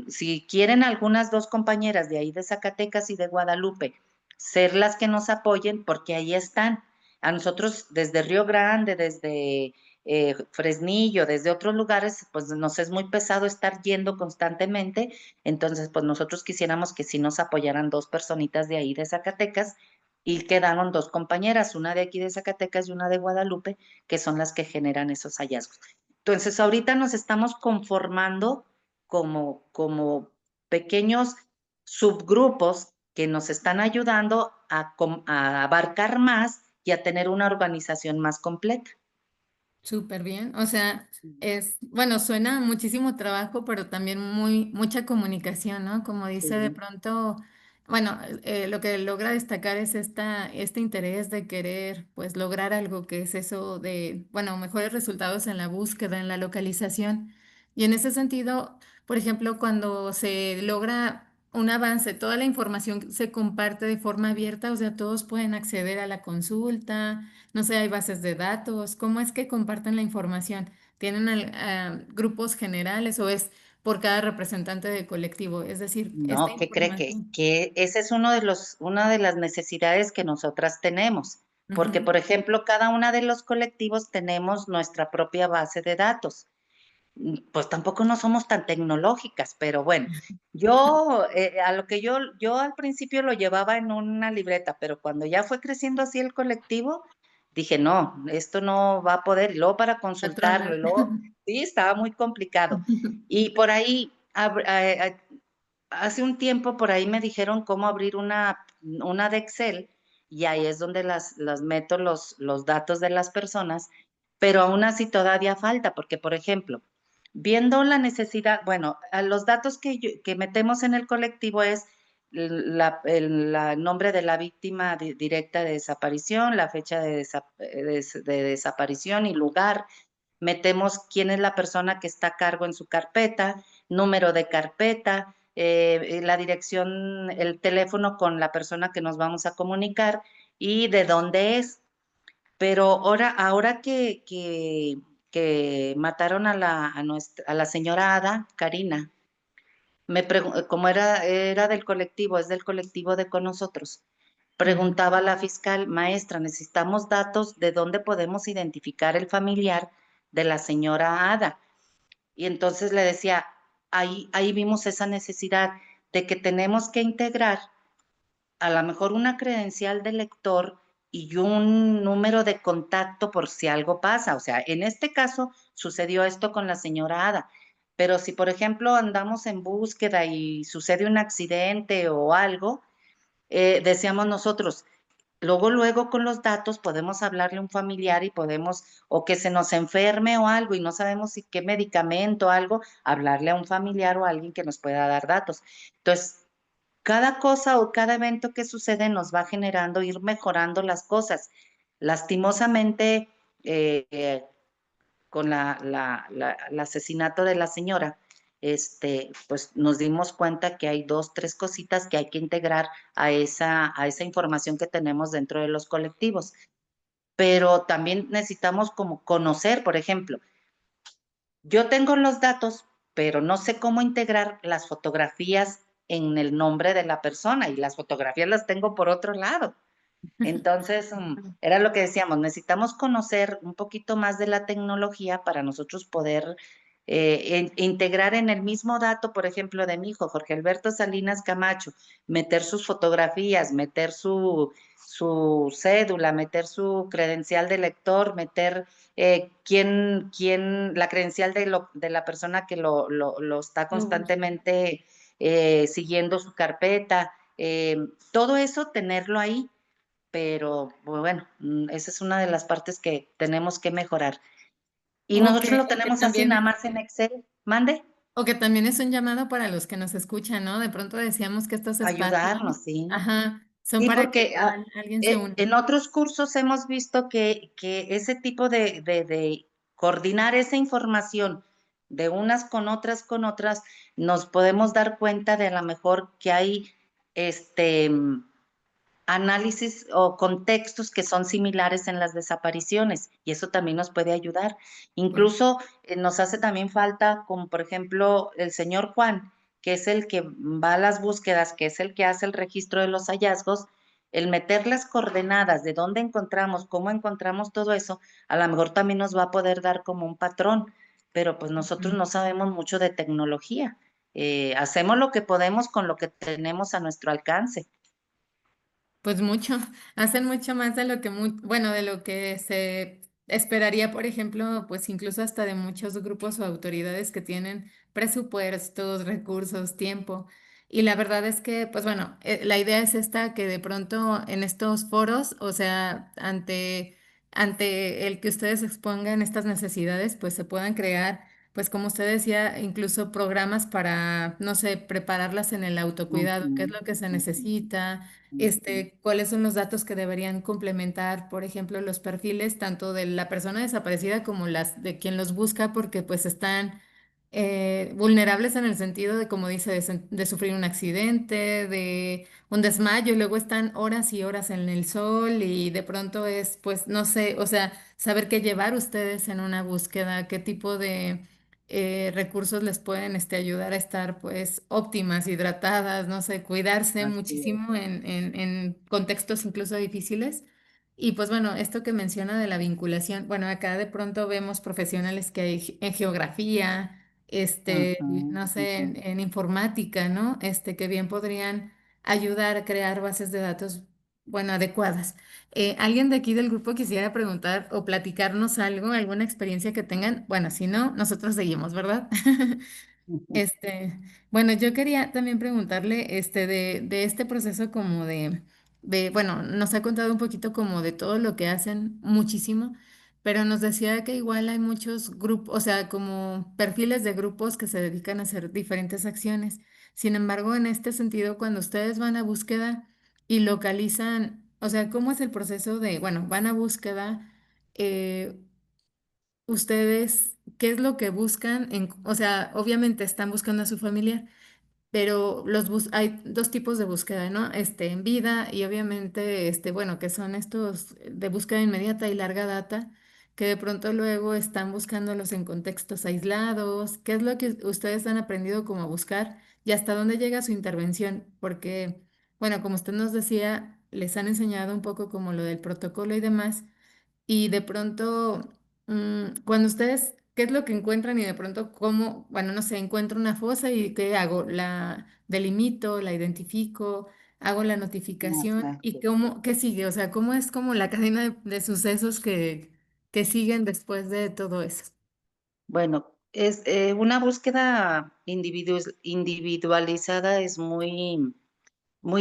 si quieren algunas 2 compañeras de ahí de Zacatecas y de Guadalupe ser las que nos apoyen, porque ahí están. A nosotros desde Río Grande, desde Fresnillo, desde otros lugares, pues nos es muy pesado estar yendo constantemente. Entonces, pues nosotros quisiéramos que sí nos apoyaran 2 personitas de ahí de Zacatecas y quedaron dos compañeras, una de aquí de Zacatecas y una de Guadalupe, que son las que generan esos hallazgos. Entonces, ahorita nos estamos conformando como pequeños subgrupos que nos están ayudando a abarcar más y a tener una organización más completa. Súper bien. O sea, bueno, suena muchísimo trabajo, pero también mucha comunicación, ¿no? Como dice de Sí. pronto, bueno, lo que logra destacar es este interés de querer, pues, lograr algo que es eso de, bueno, mejores resultados en la búsqueda, en la localización. Y en ese sentido, por ejemplo, cuando se logra un avance, toda la información se comparte de forma abierta, o sea, todos pueden acceder a la consulta. No sé, hay bases de datos. ¿Cómo es que comparten la información? ¿Tienen grupos generales o es por cada representante de colectivo? Es decir, esta No, ¿qué cree información. que ese es una de las necesidades que nosotras tenemos? Porque, Ujú. por ejemplo, cada una de los colectivos tenemos nuestra propia base de datos. Pues tampoco no somos tan tecnológicas, pero bueno, a lo que yo al principio lo llevaba en una libreta, pero cuando ya fue creciendo así el colectivo, dije, no, esto no va a poder, y luego para consultarlo, Patrona. y luego, sí, estaba muy complicado. Y por ahí, hace un tiempo por ahí me dijeron cómo abrir una de Excel, y ahí es donde las meto los datos de las personas, pero aún así todavía falta, porque por ejemplo, viendo la necesidad, bueno, a los datos que metemos en el colectivo es el nombre de la víctima directa de desaparición, la fecha de desaparición y lugar. Metemos quién es la persona que está a cargo en su carpeta, número de carpeta, la dirección, el teléfono con la persona que nos vamos a comunicar y de dónde es. Pero ahora que mataron a la señora Ada, Karina, como era del colectivo, es del colectivo de con nosotros, Ujú. preguntaba la fiscal, maestra, necesitamos datos de dónde podemos identificar el familiar de la señora Ada. Y entonces le decía, ahí vimos esa necesidad de que tenemos que integrar a lo mejor una credencial de lector y un número de contacto por si algo pasa. O sea, en este caso sucedió esto con la señora Ada, pero si por ejemplo andamos en búsqueda y sucede un accidente o algo, decíamos nosotros, luego con los datos podemos hablarle a un familiar y podemos, o que se nos enferme o algo y no sabemos si qué medicamento o algo, hablarle a un familiar o a alguien que nos pueda dar datos. Entonces, cada cosa o cada evento que sucede nos va generando ir mejorando las cosas. Lastimosamente, eh, con el asesinato de la señora, pues nos dimos cuenta que hay dos, tres cositas que hay que integrar a esa información que tenemos dentro de los colectivos. Pero también necesitamos como conocer, por ejemplo, yo tengo los datos, pero no sé cómo integrar las fotografías en el nombre de la persona y las fotografías las tengo por otro lado. Entonces, era lo que decíamos, necesitamos conocer un poquito más de la tecnología para nosotros poder integrar en el mismo dato, por ejemplo, de mi hijo, Jorge Alberto Salinas Camacho, meter sus fotografías, meter su cédula, meter su credencial de lector, meter la credencial de la persona que lo está Lo busco. constantemente siguiendo su carpeta, todo eso tenerlo ahí, pero bueno, esa es una de las partes que tenemos que mejorar. Y nosotros lo O que tenemos así, nada también, más en Excel. Mande, o que también es un llamado para los que nos escuchan, ¿no? De pronto decíamos que estos espacios, ayudarnos, sí. ajá, son Sí, para que porque igual alguien se una. en otros cursos hemos visto que ese tipo de coordinar esa información de unas con otras, nos podemos dar cuenta de a lo mejor que hay este análisis o contextos que son similares en las desapariciones y eso también nos puede ayudar. Sí. Incluso nos hace también falta, como por ejemplo el señor Juan, que es el que va a las búsquedas, que es el que hace el registro de los hallazgos, el meter las coordenadas de dónde encontramos, cómo encontramos todo eso, a lo mejor también nos va a poder dar como un patrón, pero pues nosotros Ujú. no sabemos mucho de tecnología. Hacemos lo que podemos con lo que tenemos a nuestro alcance. Pues mucho, hacen mucho más de lo que, bueno, de lo que se esperaría, por ejemplo, pues incluso hasta de muchos grupos o autoridades que tienen presupuestos, recursos, tiempo. Y la verdad es que, pues bueno, la idea es esta, que de pronto en estos foros, o sea, ante el que ustedes expongan estas necesidades, pues se puedan crear, pues como usted decía, incluso programas para, no sé, prepararlas en el autocuidado, qué es Ujú, lo que se ujú, necesita, ujú. cuáles son los datos que deberían complementar, por ejemplo, los perfiles tanto de la persona desaparecida como las de quien los busca, porque pues están vulnerables en el sentido de, como dice, de sufrir un accidente, de un desmayo, y luego están horas y horas en el sol y de pronto es, pues, no sé, o sea, saber qué llevar ustedes en una búsqueda, qué tipo de recursos les pueden ayudar a estar pues óptimas, hidratadas, no sé, cuidarse Así es. muchísimo en contextos incluso difíciles. Y pues bueno, esto que menciona de la vinculación, bueno, acá de pronto vemos profesionales que hay en geografía, Ujú, no sé, ujú. en informática, ¿no? Que bien podrían ayudar a crear bases de datos, bueno, adecuadas. ¿Alguien de aquí del grupo quisiera preguntar o platicarnos algo, alguna experiencia que tengan? Bueno, si no, nosotros seguimos, ¿verdad? Ujú. Este, bueno, yo quería también preguntarle, de este proceso como bueno, nos ha contado un poquito como de todo lo que hacen, muchísimo, pero nos decía que igual hay muchos grupos, o sea, como perfiles de grupos que se dedican a hacer diferentes acciones. Sin embargo, en este sentido, cuando ustedes van a búsqueda y localizan, o sea, ¿cómo es el proceso de, bueno, van a búsqueda? eh, ¿Ustedes qué es lo que buscan? O sea, obviamente están buscando a su familia, pero hay dos tipos de búsqueda, ¿no? En vida y obviamente, bueno, que son estos de búsqueda inmediata y larga data, que de pronto luego están buscándolos en contextos aislados. ¿Qué es lo que ustedes han aprendido como a buscar y hasta dónde llega su intervención? Porque, bueno, como usted nos decía, les han enseñado un poco como lo del protocolo y demás. Y de pronto, cuando ustedes, ¿qué es lo que encuentran? Y de pronto, ¿cómo? Bueno, no sé, encuentro una fosa y ¿qué hago? La delimito, la identifico, hago la notificación y Exacto. ¿qué sigue? O sea, ¿cómo es como la cadena de sucesos que siguen después de todo eso? Bueno, es una búsqueda individualizada es muy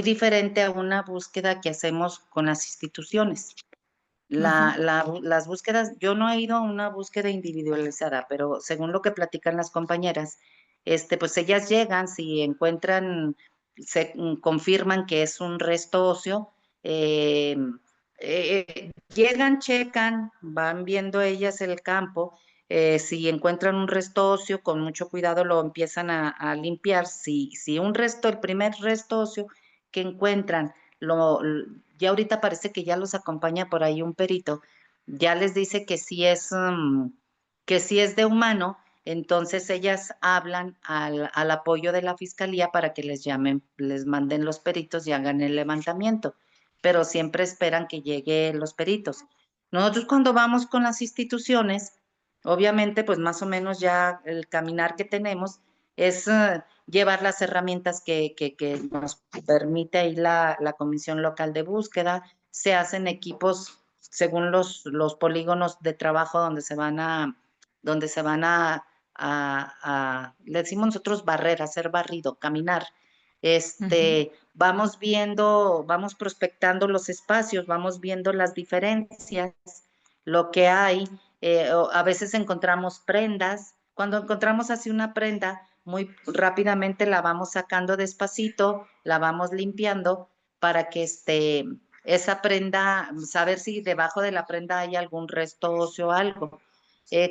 diferente a una búsqueda que hacemos con las instituciones. Ujú, Las búsquedas, yo no he ido a una búsqueda individualizada, pero según lo que platican las compañeras, pues ellas llegan, si encuentran, confirman que es un resto óseo, eh, llegan, checan, van viendo ellas el campo, si encuentran un resto óseo, con mucho cuidado lo empiezan a limpiar. Si un resto, el primer resto óseo que encuentran, ya ahorita parece que ya los acompaña por ahí un perito, ya les dice que sí es de humano, entonces ellas hablan al apoyo de la fiscalía para que les llamen, les manden los peritos y hagan el levantamiento, pero siempre esperan que lleguen los peritos. Nosotros cuando vamos con las instituciones, obviamente pues más o menos ya el caminar que tenemos es llevar las herramientas que nos permite ahí la Comisión Local de Búsqueda. Se hacen equipos según los polígonos de trabajo donde se van le decimos nosotros barrer, hacer barrido, caminar. ujú, Vamos viendo, vamos prospectando los espacios, vamos viendo las diferencias, lo que hay. A veces encontramos prendas. Cuando encontramos así una prenda, muy rápidamente la vamos sacando despacito, la vamos limpiando para que esa prenda, saber si debajo de la prenda hay algún resto óseo o algo.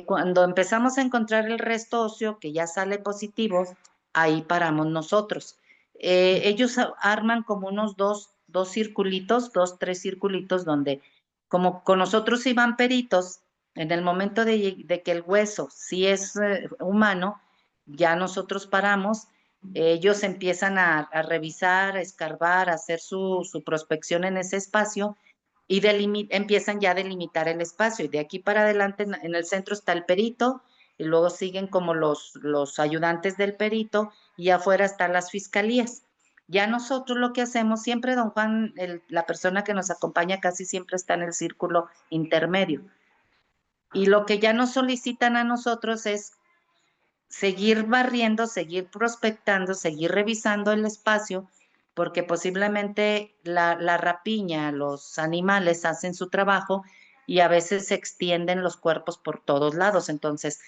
Cuando empezamos a encontrar el resto óseo que ya sale positivo, ahí paramos nosotros. Ellos arman como unos dos circulitos, tres circulitos donde, como con nosotros iban peritos, en el momento de que el hueso sí es humano, ya nosotros paramos, ellos empiezan a revisar, a escarbar, a hacer su prospección en ese espacio y empiezan ya a delimitar el espacio. Y de aquí para adelante, en el centro está el perito, y luego siguen como los ayudantes del perito, y afuera están las fiscalías. Ya nosotros lo que hacemos, siempre don Juan, la persona que nos acompaña casi siempre está en el círculo intermedio. Y lo que ya nos solicitan a nosotros es seguir barriendo, seguir prospectando, seguir revisando el espacio, porque posiblemente la rapiña, los animales hacen su trabajo y a veces se extienden los cuerpos por todos lados. Entonces,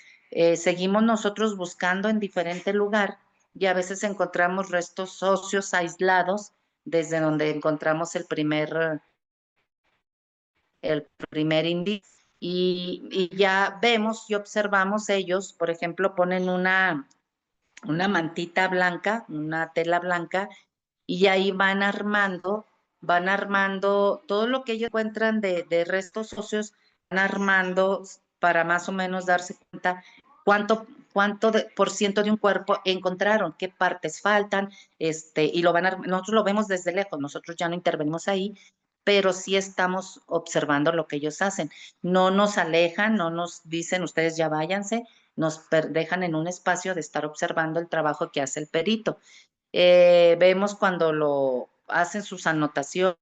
seguimos nosotros buscando en diferente lugar y a veces encontramos restos óseos aislados desde donde encontramos el primer indicio. Y ya vemos y observamos ellos, por ejemplo, ponen una mantita blanca, una tela blanca, y ahí van armando todo lo que ellos encuentran de restos óseos, van armando para más o menos darse cuenta por ciento de un cuerpo encontraron, qué partes faltan, y nosotros lo vemos desde lejos, nosotros ya no intervenimos ahí, pero sí estamos observando lo que ellos hacen. No nos alejan, no nos dicen ustedes ya váyanse, nos dejan en un espacio de estar observando el trabajo que hace el perito. Vemos cuando lo hacen sus anotaciones,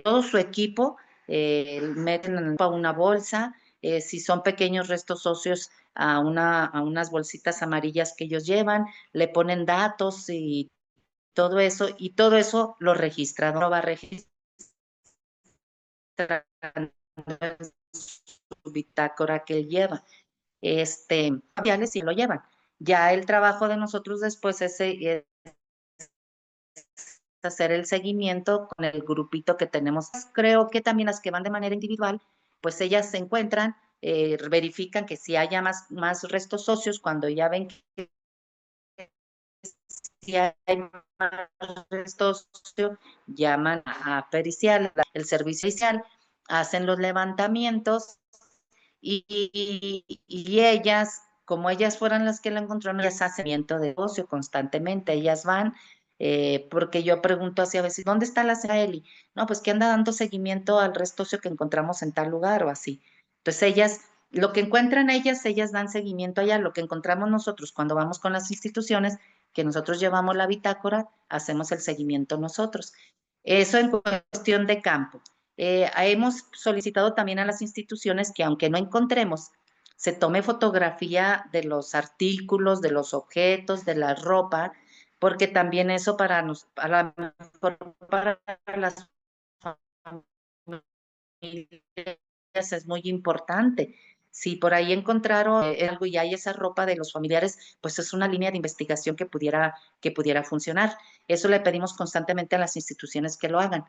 todo su equipo, meten en una bolsa, si son pequeños restos óseos a unas bolsitas amarillas que ellos llevan, le ponen datos y todo eso lo registra, no lo va a registrar en su bitácora que él lleva. Y lo llevan. Ya el trabajo de nosotros después es hacer el seguimiento con el grupito que tenemos. Creo que también las que van de manera individual, pues ellas se encuentran, verifican que si haya más restos óseos, cuando ya ven que si hay más restos óseos, llaman a pericial, el servicio pericial, hacen los levantamientos y ellas, como ellas fueran las que la encontraron, ellas hacen seguimiento de negocio constantemente, ellas van, porque yo pregunto así a veces, ¿dónde está la señora Eli? No, pues que anda dando seguimiento al resto óseo que encontramos en tal lugar o así. Entonces ellas, lo que encuentran ellas dan seguimiento allá, lo que encontramos nosotros cuando vamos con las instituciones, que nosotros llevamos la bitácora, hacemos el seguimiento nosotros. Eso en cuestión de campo. Hemos solicitado también a las instituciones que aunque no encontremos, se tome fotografía de los artículos, de los objetos, de la ropa, porque también eso para las familias es muy importante. Si por ahí encontraron algo y hay esa ropa de los familiares, pues es una línea de investigación que pudiera funcionar. Eso le pedimos constantemente a las instituciones que lo hagan.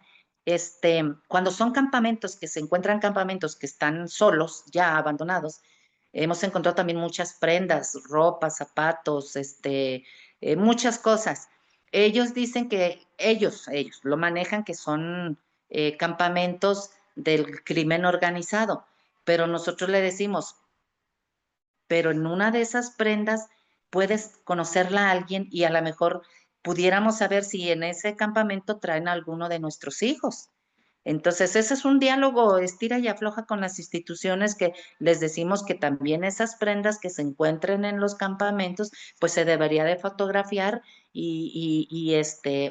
Cuando son campamentos, que se encuentran campamentos que están solos, ya abandonados, hemos encontrado también muchas prendas, ropa, zapatos, muchas cosas. Ellos dicen que ellos lo manejan, que son campamentos del crimen organizado, pero nosotros le decimos, pero en una de esas prendas puedes conocerla a alguien y a lo mejor pudiéramos saber si en ese campamento traen a alguno de nuestros hijos. Entonces, ese es un diálogo estira y afloja con las instituciones que les decimos que también esas prendas que se encuentren en los campamentos, pues se debería de fotografiar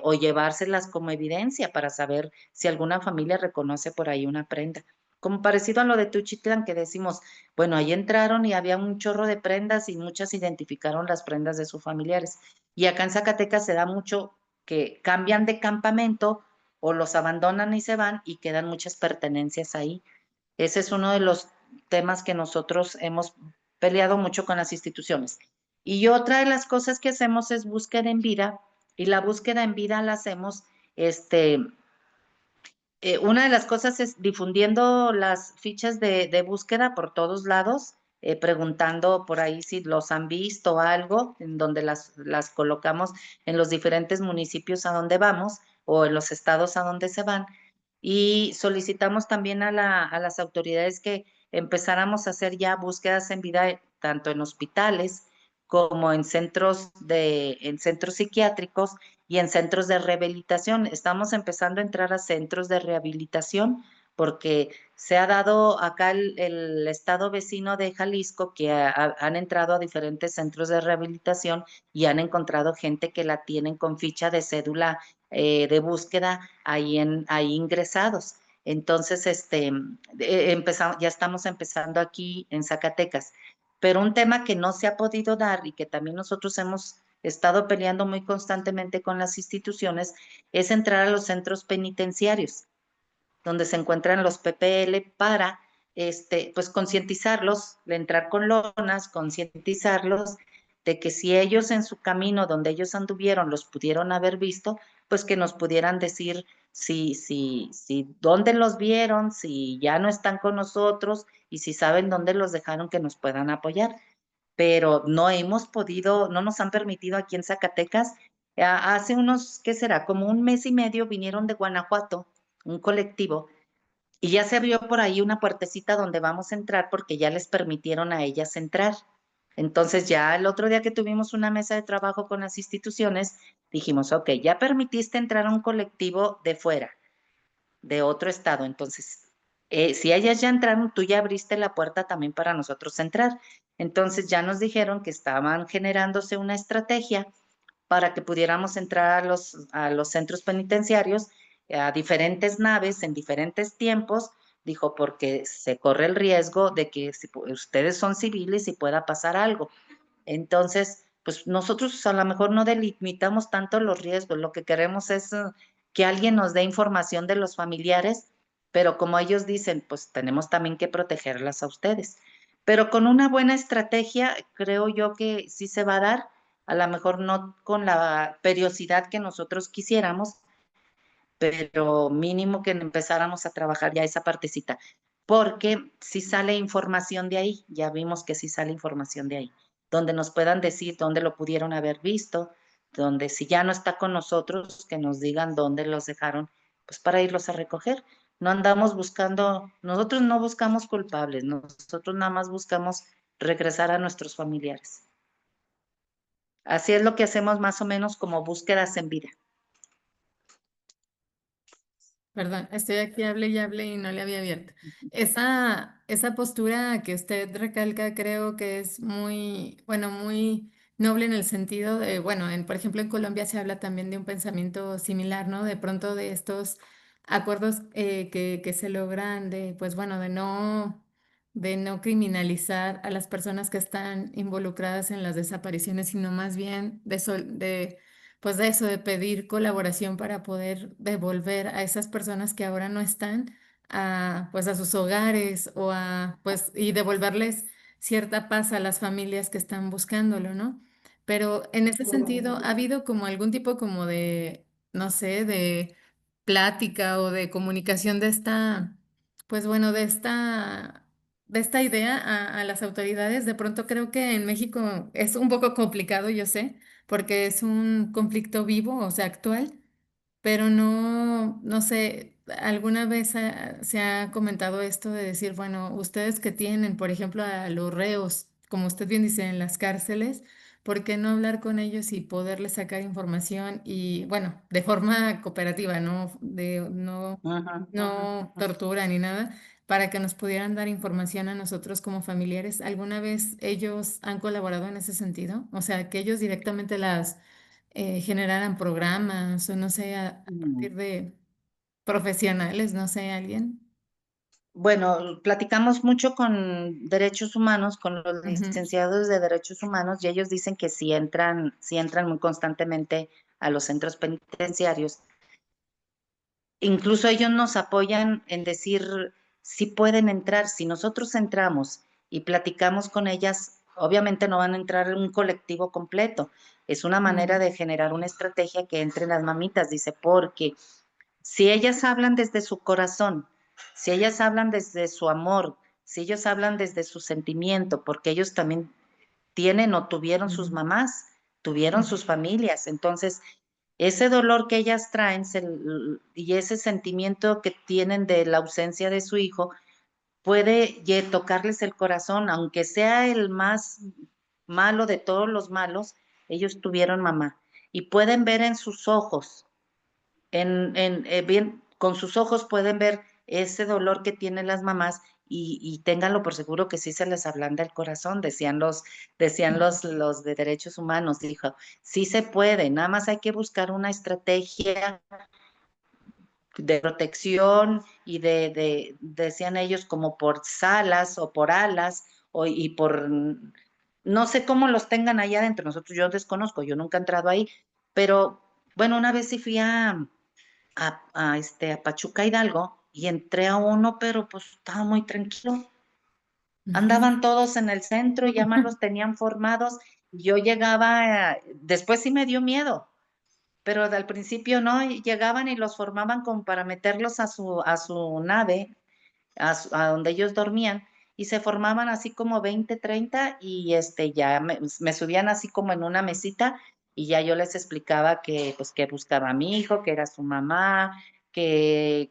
o llevárselas como evidencia para saber si alguna familia reconoce por ahí una prenda. Como parecido a lo de Tuchitlán, que decimos, bueno, ahí entraron y había un chorro de prendas y muchas identificaron las prendas de sus familiares. Y acá en Zacatecas se da mucho que cambian de campamento o los abandonan y se van y quedan muchas pertenencias ahí. Ese es uno de los temas que nosotros hemos peleado mucho con las instituciones. Y otra de las cosas que hacemos es búsqueda en vida, y la búsqueda en vida la hacemos, una de las cosas es difundiendo las fichas de búsqueda por todos lados, preguntando por ahí si los han visto o algo, en donde las colocamos en los diferentes municipios a donde vamos o en los estados a donde se van. Y solicitamos también a las autoridades que empezáramos a hacer ya búsquedas en vida, tanto en hospitales como en centros psiquiátricos y en centros de rehabilitación. Estamos empezando a entrar a centros de rehabilitación porque se ha dado acá el estado vecino de Jalisco que han entrado a diferentes centros de rehabilitación y han encontrado gente que la tienen con ficha de cédula de búsqueda ahí ingresados. Entonces, empezamos, ya estamos empezando aquí en Zacatecas. Pero un tema que no se ha podido dar y que también nosotros hemos estado peleando muy constantemente con las instituciones es entrar a los centros penitenciarios donde se encuentran los PPL para pues concientizarlos, de entrar con lonas, concientizarlos de que si ellos en su camino donde ellos anduvieron los pudieron haber visto, pues que nos pudieran decir si dónde los vieron, si ya no están con nosotros y si saben dónde los dejaron que nos puedan apoyar. Pero no hemos podido, no nos han permitido aquí en Zacatecas. Hace unos, ¿qué será? Como un mes y medio vinieron de Guanajuato, un colectivo, y ya se abrió por ahí una puertecita donde vamos a entrar porque ya les permitieron a ellas entrar. Entonces ya el otro día que tuvimos una mesa de trabajo con las instituciones, dijimos, ok, ya permitiste entrar a un colectivo de fuera, de otro estado. Entonces, si ellas ya entraron, tú ya abriste la puerta también para nosotros entrar. Entonces ya nos dijeron que estaban generándose una estrategia para que pudiéramos entrar a los centros penitenciarios, a diferentes naves en diferentes tiempos, dijo, porque se corre el riesgo de que si ustedes son civiles y pueda pasar algo. Entonces, pues nosotros a lo mejor no delimitamos tanto los riesgos, lo que queremos es que alguien nos dé información de los familiares, pero como ellos dicen, pues tenemos también que protegerlas a ustedes. Pero con una buena estrategia, creo yo que sí se va a dar, a lo mejor no con la periodicidad que nosotros quisiéramos, pero mínimo que empezáramos a trabajar ya esa partecita, porque si sale información de ahí, ya vimos que sí sale información de ahí, donde nos puedan decir dónde lo pudieron haber visto, donde si ya no está con nosotros, que nos digan dónde los dejaron, pues para irlos a recoger. No andamos buscando, nosotros no buscamos culpables, nosotros nada más buscamos regresar a nuestros familiares. Así es lo que hacemos más o menos como búsquedas en vida. Perdón, estoy aquí, hable y hable y no le había abierto. Esa postura que usted recalca creo que es muy, bueno, muy noble en el sentido de, bueno, por ejemplo, en Colombia se habla también de un pensamiento similar, ¿no? De pronto de estos acuerdos que se logran de, pues bueno, de no criminalizar a las personas que están involucradas en las desapariciones, sino más bien de pues de eso, de pedir colaboración para poder devolver a esas personas que ahora no están a, pues a sus hogares o a, pues, y devolverles cierta paz a las familias que están buscándolo, ¿no? Pero en ese sentido, ¿ha habido como algún tipo como de, no sé, de plática o de comunicación de esta, pues bueno, de esta idea a las autoridades? De pronto creo que en México es un poco complicado, yo sé porque es un conflicto vivo, o sea, actual, pero no, no sé, alguna vez se ha comentado esto de decir, bueno, ustedes que tienen, por ejemplo, a los reos, como usted bien dice, en las cárceles, ¿por qué no hablar con ellos y poderles sacar información y, bueno, de forma cooperativa, Ujú. no tortura ni nada, para que nos pudieran dar información a nosotros como familiares? ¿Alguna vez ellos han colaborado en ese sentido? O sea, que ellos directamente las generaran programas o no sé, a Mm. partir de profesionales, no sé, alguien. Bueno, platicamos mucho con derechos humanos, con los Ujú, licenciados de derechos humanos, y ellos dicen que sí entran muy constantemente a los centros penitenciarios. Incluso ellos nos apoyan en decir si pueden entrar. Si nosotros entramos y platicamos con ellas, obviamente no van a entrar en un colectivo completo. Es una manera mm, de generar una estrategia que entren las mamitas, dice, porque si ellas hablan desde su corazón, si ellas hablan desde su amor, si ellos hablan desde su sentimiento, porque ellos también tienen o tuvieron sus mm, mamás, tuvieron ujú, sus familias, entonces ese dolor que ellas traen y ese sentimiento que tienen de la ausencia de su hijo puede tocarles el corazón, aunque sea el más malo de todos los malos, ellos tuvieron mamá y pueden ver en sus ojos bien, con sus ojos pueden ver ese dolor que tienen las mamás y ténganlo por seguro que sí se les ablanda el corazón, decían los de derechos humanos, dijo, sí se puede, nada más hay que buscar una estrategia de protección y decían ellos, como por salas o por alas y por, no sé cómo los tengan allá adentro, nosotros yo desconozco, yo nunca he entrado ahí, pero bueno, una vez sí fui a Pachuca Hidalgo y entré a uno, pero pues estaba muy tranquilo. Ujú. Andaban todos en el centro, ya más los tenían formados. Yo llegaba, después sí me dio miedo, pero al principio no, y llegaban y los formaban como para meterlos a su nave, a donde ellos dormían, y se formaban así como 20 30 y ya me subían así como en una mesita y ya yo les explicaba que pues que buscaba a mi hijo, que era su mamá, que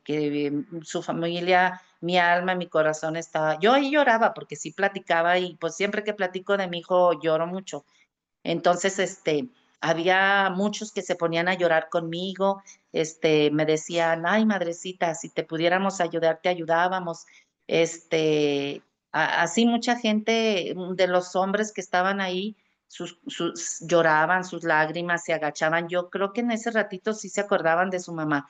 su familia, mi alma, mi corazón estaba, yo ahí lloraba porque sí platicaba y pues siempre que platico de mi hijo lloro mucho. Entonces, había muchos que se ponían a llorar conmigo, me decían, ay, madrecita, si te pudiéramos ayudar, te ayudábamos. Este, Así mucha gente de los hombres que estaban ahí, lloraban, sus lágrimas se agachaban. Yo creo que en ese ratito sí se acordaban de su mamá,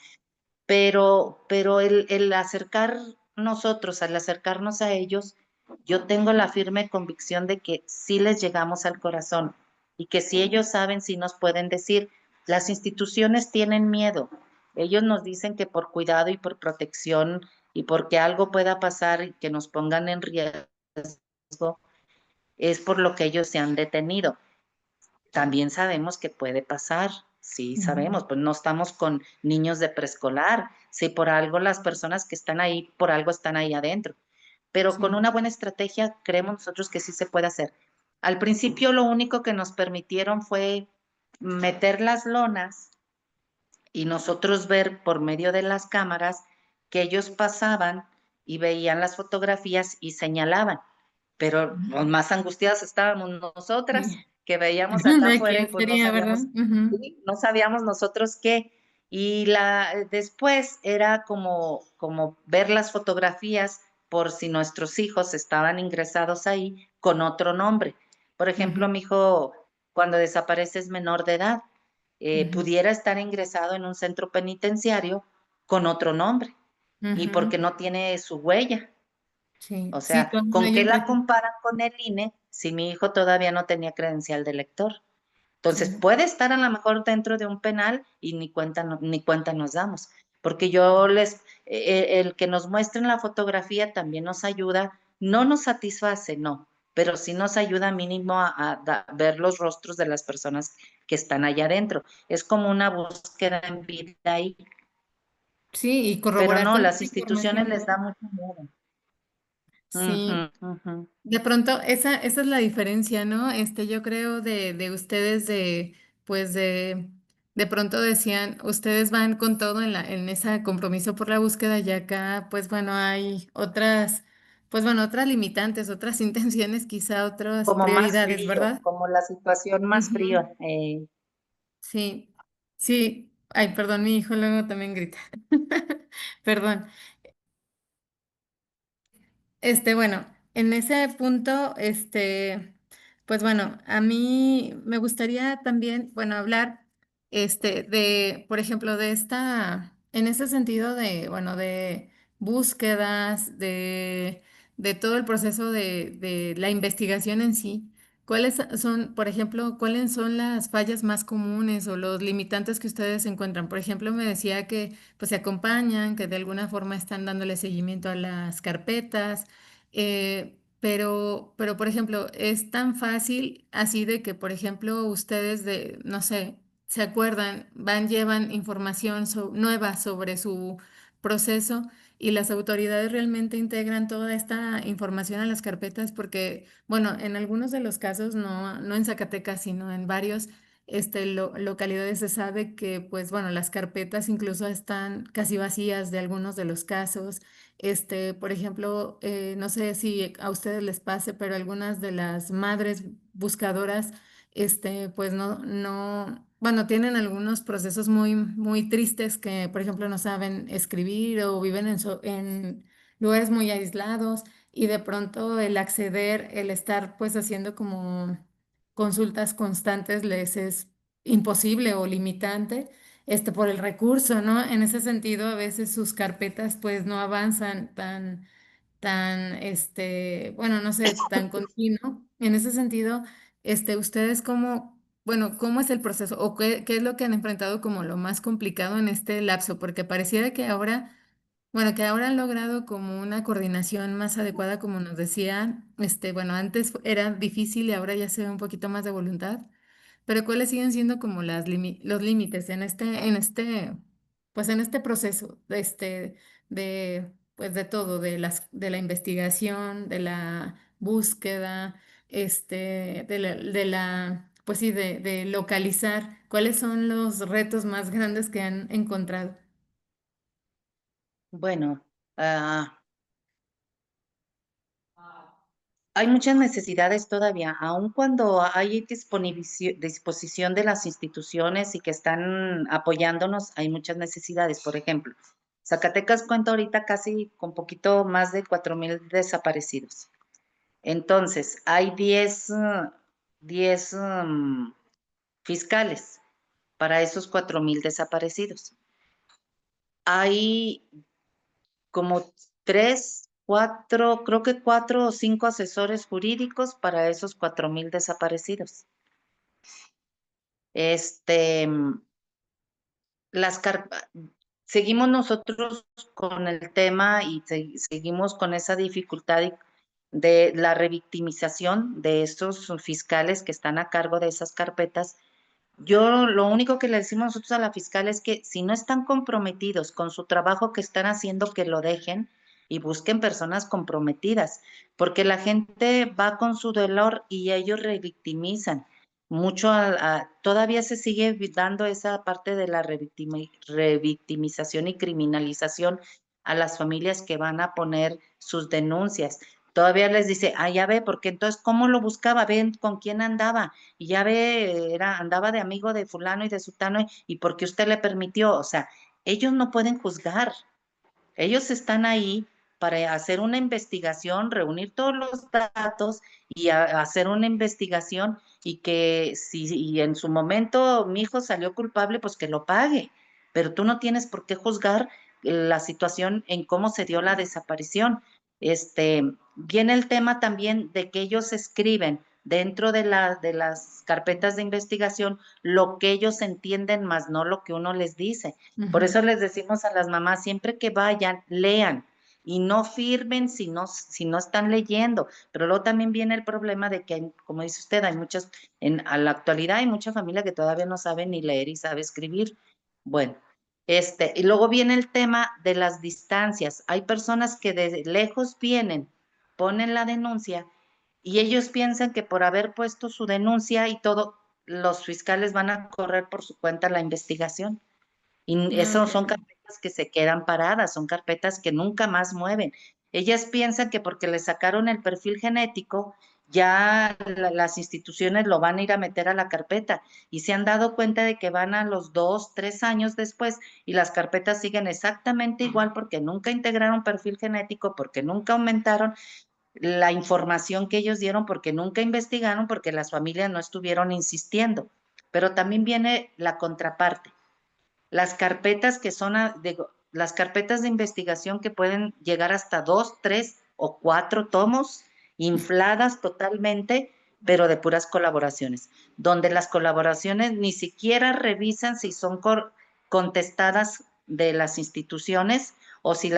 pero el acercar nosotros, al acercarnos a ellos, yo tengo la firme convicción de que sí les llegamos al corazón y que si ellos saben, sí nos pueden decir, las instituciones tienen miedo. Ellos nos dicen que por cuidado y por protección y porque algo pueda pasar y que nos pongan en riesgo, es por lo que ellos se han detenido. También sabemos que puede pasar, sí Ujú. sabemos, pues no estamos con niños de preescolar, si por algo las personas que están ahí, por algo están ahí adentro, pero con Sí. una buena estrategia creemos nosotros que sí se puede hacer. Al principio lo único que nos permitieron fue meter las lonas y nosotros ver por medio de las cámaras que ellos pasaban y veían las fotografías y señalaban, pero los más angustiadas estábamos nosotras, Sí. que veíamos acá ¿De afuera y quién pues no sería, verdad? sabíamos, Ujú. sí, no sabíamos nosotros qué. Y después era como ver las fotografías por si nuestros hijos estaban ingresados ahí con otro nombre. Por ejemplo, Ujú. mi hijo cuando desaparece es menor de edad, Ujú. pudiera estar ingresado en un centro penitenciario con otro nombre y Ujú. porque no tiene su huella. Sí, O sí, sea, cuando no ¿con hay qué un la registro. comparan con el INE si mi hijo todavía no tenía credencial de lector? Entonces, Sí. puede estar a lo mejor dentro de un penal y ni cuenta nos damos, porque el que nos muestren la fotografía también nos ayuda, no nos satisface, no, pero sí nos ayuda mínimo a ver los rostros de las personas que están allá adentro. Es como una búsqueda en vida ahí, Sí, y pero corroborar no, con las esta instituciones información, les ¿no? da mucho miedo. Ujú, Sí. ujú. De pronto, esa es la diferencia, ¿no? Yo creo de ustedes pues de pronto decían, ustedes van con todo en ese compromiso por la búsqueda y acá, pues bueno, hay pues bueno, otras limitantes, otras intenciones, quizá otras Como más prioridades, frío, ¿verdad? como la situación más Ujú. fría. Sí, sí. Ay, perdón, mi hijo luego también grita. Perdón. Bueno, en ese punto, pues bueno, a mí me gustaría también, bueno, hablar, por ejemplo, en ese sentido de, bueno, de búsquedas, de todo el proceso de la investigación en sí. ¿Cuáles son, por ejemplo, cuáles son las fallas más comunes o los limitantes que ustedes encuentran? Por ejemplo, me decía que pues se acompañan, que de alguna forma están dándole seguimiento a las carpetas, pero, por ejemplo, es tan fácil así de que, por ejemplo, ustedes no sé, se acuerdan, llevan información nueva sobre su proceso y las autoridades realmente integran toda esta información a las carpetas porque, bueno, en algunos de los casos, no en Zacatecas, sino en varios, localidades se sabe que, pues, bueno, las carpetas incluso están casi vacías de algunos de los casos. Por ejemplo, no sé si a ustedes les pase, pero algunas de las madres buscadoras pues bueno, tienen algunos procesos muy, muy tristes que, por ejemplo, no saben escribir o viven en lugares muy aislados y de pronto el acceder, el estar pues haciendo como consultas constantes les es imposible o limitante, por el recurso, ¿no? En ese sentido, a veces sus carpetas pues no avanzan bueno, no sé, tan continuo. En ese sentido, ustedes cómo, bueno, ¿cómo es el proceso o qué es lo que han enfrentado como lo más complicado en este lapso? Porque pareciera que ahora, bueno, que ahora han logrado como una coordinación más adecuada, como nos decía, bueno, antes era difícil y ahora ya se ve un poquito más de voluntad. Pero ¿cuáles siguen siendo como los límites pues en este proceso pues de todo, de la investigación, de la búsqueda, pues sí, de localizar cuáles son los retos más grandes que han encontrado? Bueno, hay muchas necesidades todavía, aun cuando hay disposición de las instituciones y que están apoyándonos, hay muchas necesidades. Por ejemplo, Zacatecas cuenta ahorita casi con poquito más de 4,000 desaparecidos. Entonces, hay 10 fiscales para esos 4,000 desaparecidos. Hay como 3, 4, creo que 4 o 5 asesores jurídicos para esos 4,000 desaparecidos. Este, las seguimos nosotros con el tema y seguimos con esa dificultad de la revictimización de estos fiscales que están a cargo de esas carpetas. Yo lo único que le decimos nosotros a la fiscal es que si no están comprometidos con su trabajo que están haciendo, que lo dejen y busquen personas comprometidas, porque la gente va con su dolor y ellos revictimizan. Mucho todavía se sigue dando esa parte de la revictimización y criminalización a las familias que van a poner sus denuncias. Todavía les dice, ya ve, porque entonces, ¿cómo lo buscaba? Ven con quién andaba y ya ve, andaba de amigo de fulano y de sutano, y porque usted le permitió, o sea, ellos no pueden juzgar, ellos están ahí para hacer una investigación, reunir todos los datos y hacer una investigación y que si y en su momento mi hijo salió culpable, pues que lo pague, pero tú no tienes por qué juzgar la situación en cómo se dio la desaparición. Viene el tema también de que ellos escriben dentro de las carpetas de investigación lo que ellos entienden, más no lo que uno les dice. Por Ujú, eso les decimos a las mamás, siempre que vayan, lean y no firmen si no están leyendo. Pero luego también viene el problema de que, como dice usted, hay muchas, a la actualidad hay mucha familia que todavía no sabe ni leer y sabe escribir. Bueno, y luego viene el tema de las distancias. Hay personas que de lejos vienen, ponen la denuncia y ellos piensan que por haber puesto su denuncia y todo, los fiscales van a correr por su cuenta la investigación. Y ah, eso ok. son carpetas que se quedan paradas, son carpetas que nunca más mueven. Ellas piensan que porque le sacaron el perfil genético, ya las instituciones lo van a ir a meter a la carpeta y se han dado cuenta de que van a los 2, 3 años después y las carpetas siguen exactamente igual porque nunca integraron perfil genético, porque nunca aumentaron la información que ellos dieron, porque nunca investigaron, porque las familias no estuvieron insistiendo. Pero también viene la contraparte, las carpetas que son las carpetas de investigación que pueden llegar hasta 2, 3 o 4 tomos, infladas totalmente, pero de puras colaboraciones, donde las colaboraciones ni siquiera revisan si son contestadas de las instituciones o si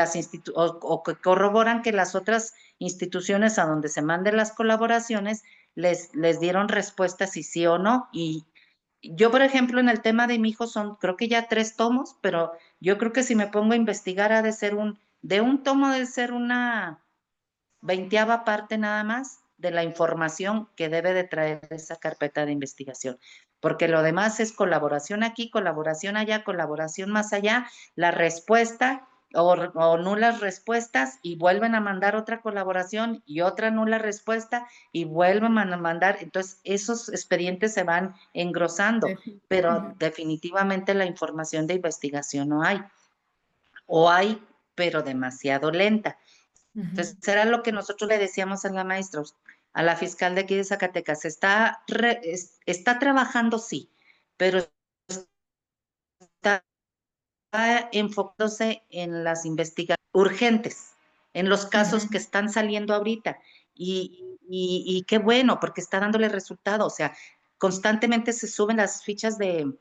o que corroboran que las otras instituciones a donde se manden las colaboraciones les dieron respuestas si sí o no, y yo, por ejemplo, en el tema de mi hijo creo que ya 3 tomos, pero yo creo que si me pongo a investigar de un tomo debe ser una 20ª parte nada más de la información que debe de traer esa carpeta de investigación, porque lo demás es colaboración aquí, colaboración allá, colaboración más allá, la respuesta, o nulas respuestas y vuelven a mandar otra colaboración y otra nula respuesta y vuelven a mandar. Entonces, esos expedientes se van engrosando, pero Ujú, definitivamente la información de investigación no hay, o hay, pero demasiado lenta. ujú, Entonces, era lo que nosotros le decíamos a la maestra, a la fiscal de aquí de Zacatecas, está trabajando, sí, pero está enfocándose en las investigaciones urgentes, en los casos que ujú. están saliendo ahorita. Y qué bueno, porque está dándole resultado. O sea, constantemente se suben las fichas de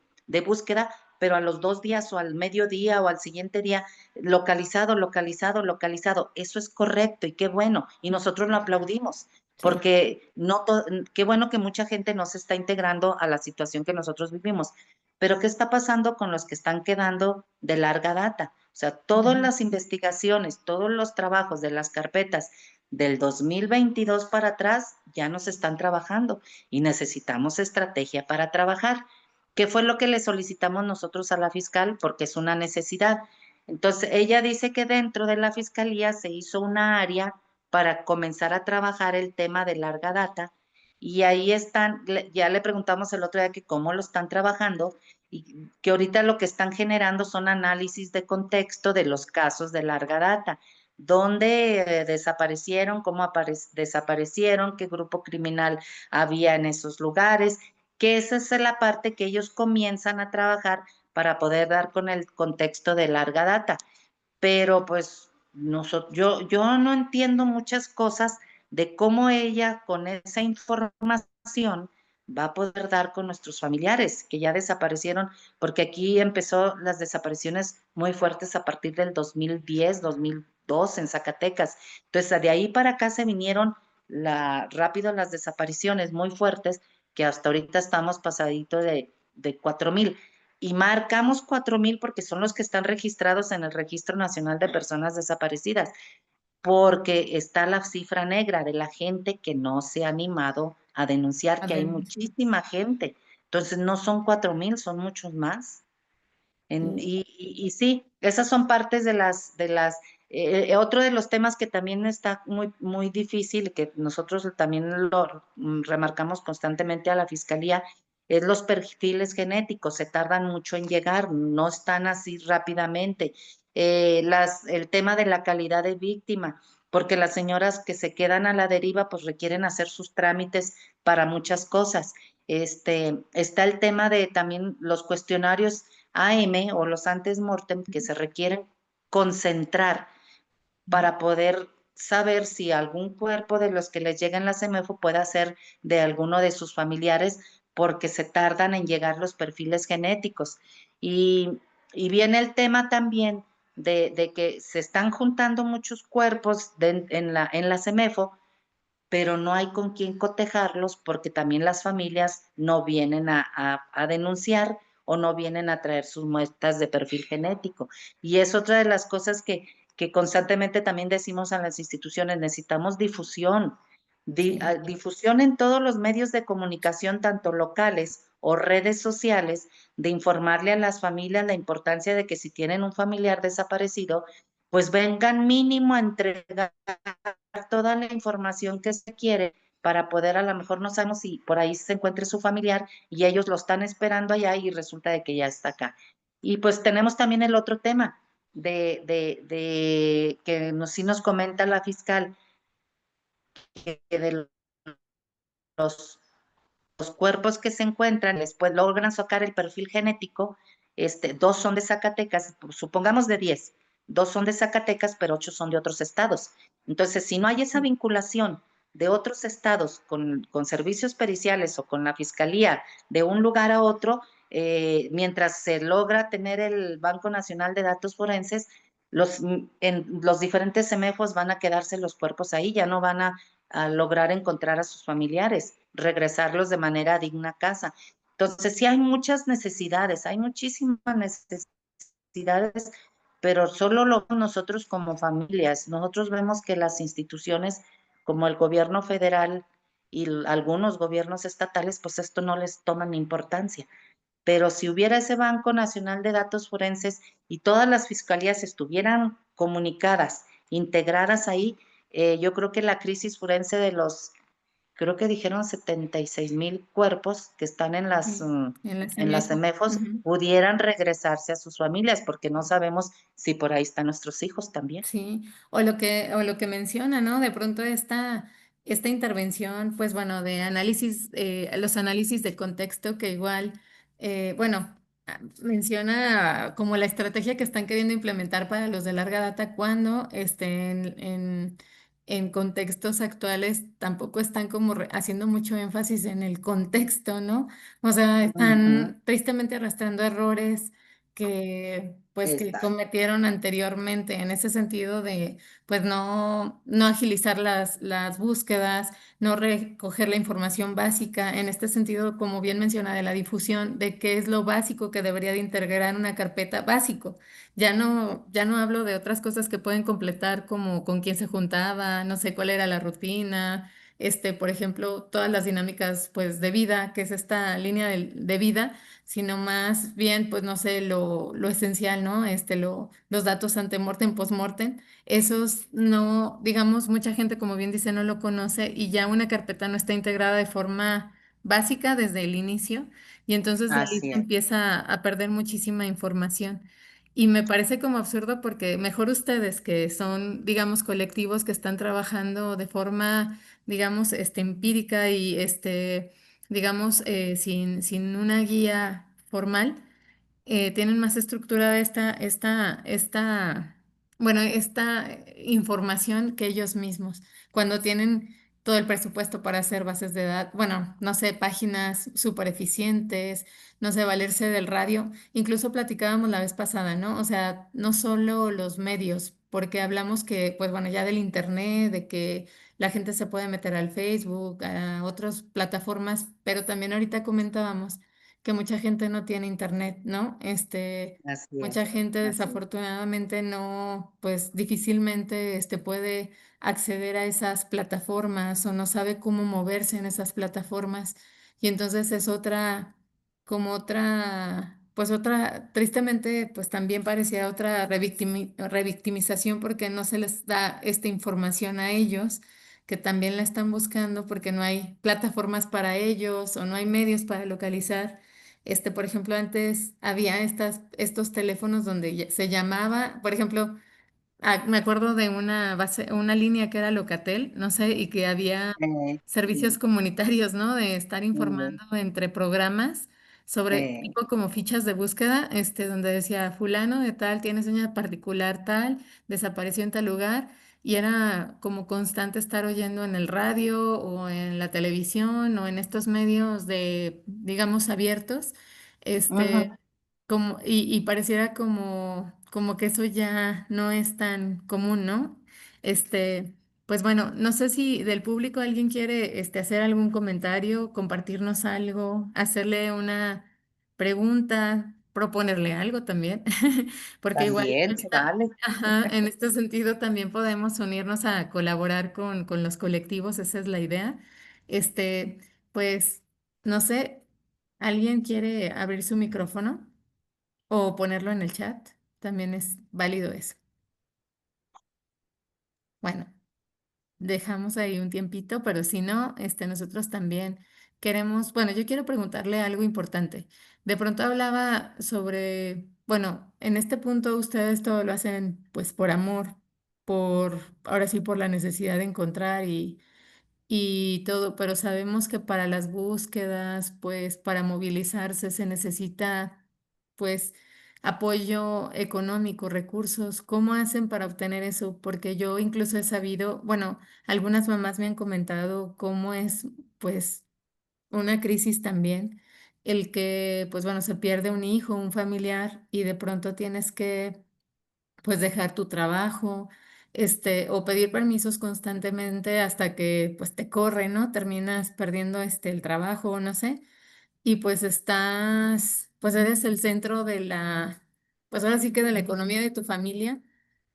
búsqueda, pero a los 2 días o al mediodía o al siguiente día, localizado, localizado, localizado. Eso es correcto y qué bueno. Y nosotros lo aplaudimos, Sí. porque no qué bueno que mucha gente no se está integrando a la situación que nosotros vivimos. Pero ¿qué está pasando con los que están quedando de larga data? O sea, todas Ujú, las investigaciones, todos los trabajos de las carpetas del 2022 para atrás ya no se están trabajando y necesitamos estrategia para trabajar. ¿Qué fue lo que le solicitamos nosotros a la fiscal? Porque es una necesidad. Entonces, ella dice que dentro de la fiscalía se hizo una área para comenzar a trabajar el tema de larga data y ahí están, ya le preguntamos el otro día que cómo lo están trabajando y que ahorita lo que están generando son análisis de contexto de los casos de larga data, dónde desaparecieron, cómo desaparecieron, qué grupo criminal había en esos lugares, que esa es la parte que ellos comienzan a trabajar para poder dar con el contexto de larga data. Pero pues yo no entiendo muchas cosas de cómo ella con esa información va a poder dar con nuestros familiares que ya desaparecieron, porque aquí empezó las desapariciones muy fuertes a partir del 2010, 2002 en Zacatecas. Entonces, de ahí para acá se vinieron rápido las desapariciones muy fuertes, que hasta ahorita estamos pasadito de 4,000 y marcamos 4,000 porque son los que están registrados en el Registro Nacional de Personas Desaparecidas, porque está la cifra negra de la gente que no se ha animado a denunciar, a que hay denunciar. muchísima gente. Entonces, no son 4,000, son muchos más. Sí. Y sí, esas son partes otro de los temas que también está muy, muy difícil, que nosotros también lo remarcamos constantemente a la fiscalía, es los perfiles genéticos, se tardan mucho en llegar, no están así rápidamente. El tema de la calidad de víctima, porque las señoras que se quedan a la deriva, pues requieren hacer sus trámites para muchas cosas. Está el tema de también los cuestionarios AM o los antes mortem que se requieren concentrar para poder saber si algún cuerpo de los que les llega en la CEMEFO puede ser de alguno de sus familiares porque se tardan en llegar los perfiles genéticos. Y, y viene el tema también de que se están juntando muchos cuerpos en la CEMEFO, pero no hay con quién cotejarlos porque también las familias no vienen a denunciar o no vienen a traer sus muestras de perfil genético. Y es otra de las cosas que constantemente también decimos a las instituciones, necesitamos difusión, Sí. difusión en todos los medios de comunicación, tanto locales o redes sociales, de informarle a las familias la importancia de que si tienen un familiar desaparecido, pues vengan mínimo a entregar toda la información que se quiere para poder, a lo mejor no sabemos si por ahí se encuentre su familiar y ellos lo están esperando allá y resulta de que ya está acá. Y pues tenemos también el otro tema de que sí nos comenta la fiscal, que de los, los cuerpos que se encuentran, después logran sacar el perfil genético, dos son de Zacatecas, supongamos de 10, dos son de Zacatecas, pero 8 son de otros estados. Entonces, si no hay esa vinculación de otros estados con servicios periciales o con la fiscalía de un lugar a otro, mientras se logra tener el Banco Nacional de Datos Forenses, en los diferentes semefos van a quedarse los cuerpos ahí, ya no van a lograr encontrar a sus familiares, regresarlos de manera digna a casa. Entonces, sí hay muchas necesidades, hay muchísimas necesidades, pero solo lo nosotros como familias. Nosotros vemos que las instituciones como el gobierno federal y algunos gobiernos estatales, pues esto no les toman importancia. Pero si hubiera ese Banco Nacional de Datos Forenses y todas las fiscalías estuvieran comunicadas, integradas ahí. Yo creo que la crisis forense de los, creo que dijeron 76,000 cuerpos que están Sí, en la en las CEMEFO. CEMEFOS, Ujú. pudieran regresarse a sus familias, porque no sabemos si por ahí están nuestros hijos también. Sí, o lo que menciona, ¿no? De pronto esta intervención, pues bueno, de análisis, los análisis de contexto que igual, bueno, menciona como la estrategia que están queriendo implementar para los de larga data cuando en contextos actuales tampoco están como haciendo mucho énfasis en el contexto, ¿no? O sea, Ujú, están tristemente arrastrando errores que pues que exacto, cometieron anteriormente en ese sentido de pues no agilizar las búsquedas, no recoger la información básica, en este sentido, como bien menciona, de la difusión, de qué es lo básico que debería de integrar una carpeta básico. Ya no hablo de otras cosas que pueden completar como con quién se juntaba, no sé cuál era la rutina. Por ejemplo, todas las dinámicas pues de vida, que es esta línea de vida, sino más bien, pues no sé, lo esencial, ¿no? Los datos antemortem, postmortem, esos no, digamos, mucha gente, como bien dice, no lo conoce y ya una carpeta no está integrada de forma básica desde el inicio y entonces de ahí así se es, empieza a perder muchísima información. Y me parece como absurdo porque mejor ustedes que son, digamos, colectivos que están trabajando de forma, digamos, empírica y digamos, sin una guía formal, tienen más estructurada bueno, esta información que ellos mismos. Cuando tienen todo el presupuesto para hacer bases de datos, bueno, no sé, páginas súper eficientes, no sé, valerse del radio. Incluso platicábamos la vez pasada, ¿no? O sea, no solo los medios, porque hablamos que, pues bueno, ya del internet, de que la gente se puede meter al Facebook, a otras plataformas, pero también ahorita comentábamos que mucha gente no tiene internet, ¿no? así Mucha es, gente así es. desafortunadamente no, pues difícilmente puede acceder a esas plataformas o no sabe cómo moverse en esas plataformas. Y entonces es pues otra, tristemente, pues también parecía otra revictimización porque no se les da esta información a ellos que también la están buscando porque no hay plataformas para ellos o no hay medios para localizar. Por ejemplo, antes había estos teléfonos donde se llamaba, por ejemplo, me acuerdo de una línea que era Locatel, no sé, y que había servicios Sí, comunitarios, ¿no? De estar sí, informando entre programas sobre sí. tipo como fichas de búsqueda, donde decía fulano de tal, tiene señal particular tal, desapareció en tal lugar, y era como constante estar oyendo en el radio o en la televisión o en estos medios de, digamos, abiertos, este, Ujú. y pareciera como que eso ya no es tan común, ¿no? Pues bueno, no sé si del público alguien quiere hacer algún comentario, compartirnos algo, hacerle una pregunta, proponerle algo también, porque igual También se vale. ajá, en este sentido también podemos unirnos a colaborar con los colectivos, esa es la idea. Pues, no sé, ¿alguien quiere abrir su micrófono? O ponerlo en el chat, también es válido eso. Bueno, dejamos ahí un tiempito, pero si no, nosotros también queremos, bueno, yo quiero preguntarle algo importante. De pronto hablaba sobre, bueno, en este punto ustedes todo lo hacen pues por amor, ahora sí, por la necesidad de encontrar y todo, pero sabemos que para las búsquedas, pues para movilizarse se necesita, pues, apoyo económico, recursos. ¿Cómo hacen para obtener eso? Porque yo incluso he sabido, bueno, algunas mamás me han comentado cómo es, pues, una crisis también, el que, pues, bueno, se pierde un hijo, un familiar y de pronto tienes que pues dejar tu trabajo, o pedir permisos constantemente hasta que pues te corre, ¿no? Terminas perdiendo el trabajo, no sé, y pues pues eres el centro pues ahora sí que de la economía de tu familia.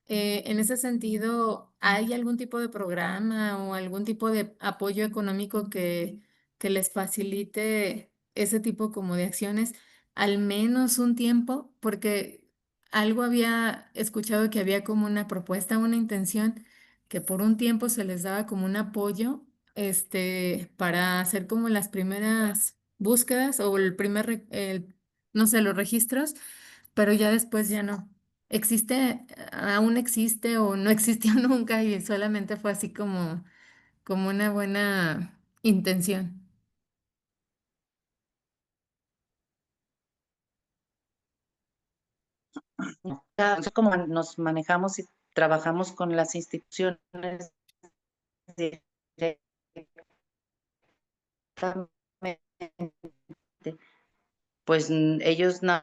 En ese sentido, ¿hay algún tipo de programa o algún tipo de apoyo económico que les facilite ese tipo como de acciones, al menos un tiempo? Porque algo había escuchado que había como una propuesta, una intención, que por un tiempo se les daba como un apoyo, para hacer como las primeras búsquedas o no sé, los registros, pero ya después ya no. ¿Existe, aún existe o no existió nunca y solamente fue así como una buena intención? No sé cómo nos manejamos y trabajamos con las instituciones directamente, pues ellos nos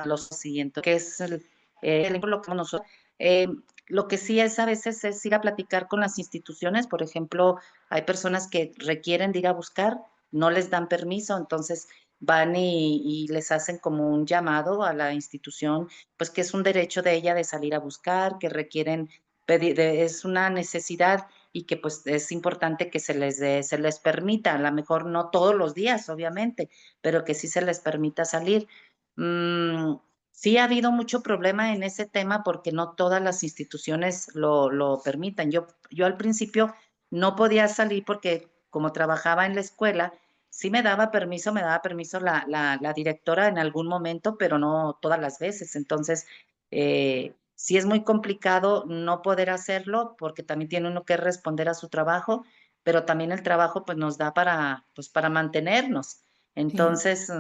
lo siguiente, que es el ejemplo que nosotros. Eh, lo que sí es a veces es ir a platicar con las instituciones, por ejemplo, hay personas que requieren de ir a buscar, no les dan permiso, entonces van y les hacen como un llamado a la institución, pues que es un derecho de ella de salir a buscar, que requieren pedir, es una necesidad y que pues es importante que se les permita, a lo mejor no todos los días, obviamente, pero que sí se les permita salir. Mm, sí ha habido mucho problema en ese tema porque no todas las instituciones lo permitan. Yo al principio no podía salir porque como trabajaba en la escuela, sí me daba permiso la directora en algún momento, pero no todas las veces. Entonces, sí es muy complicado no poder hacerlo porque también tiene uno que responder a su trabajo, pero también el trabajo pues nos da para, pues, para mantenernos. Sí. Entonces,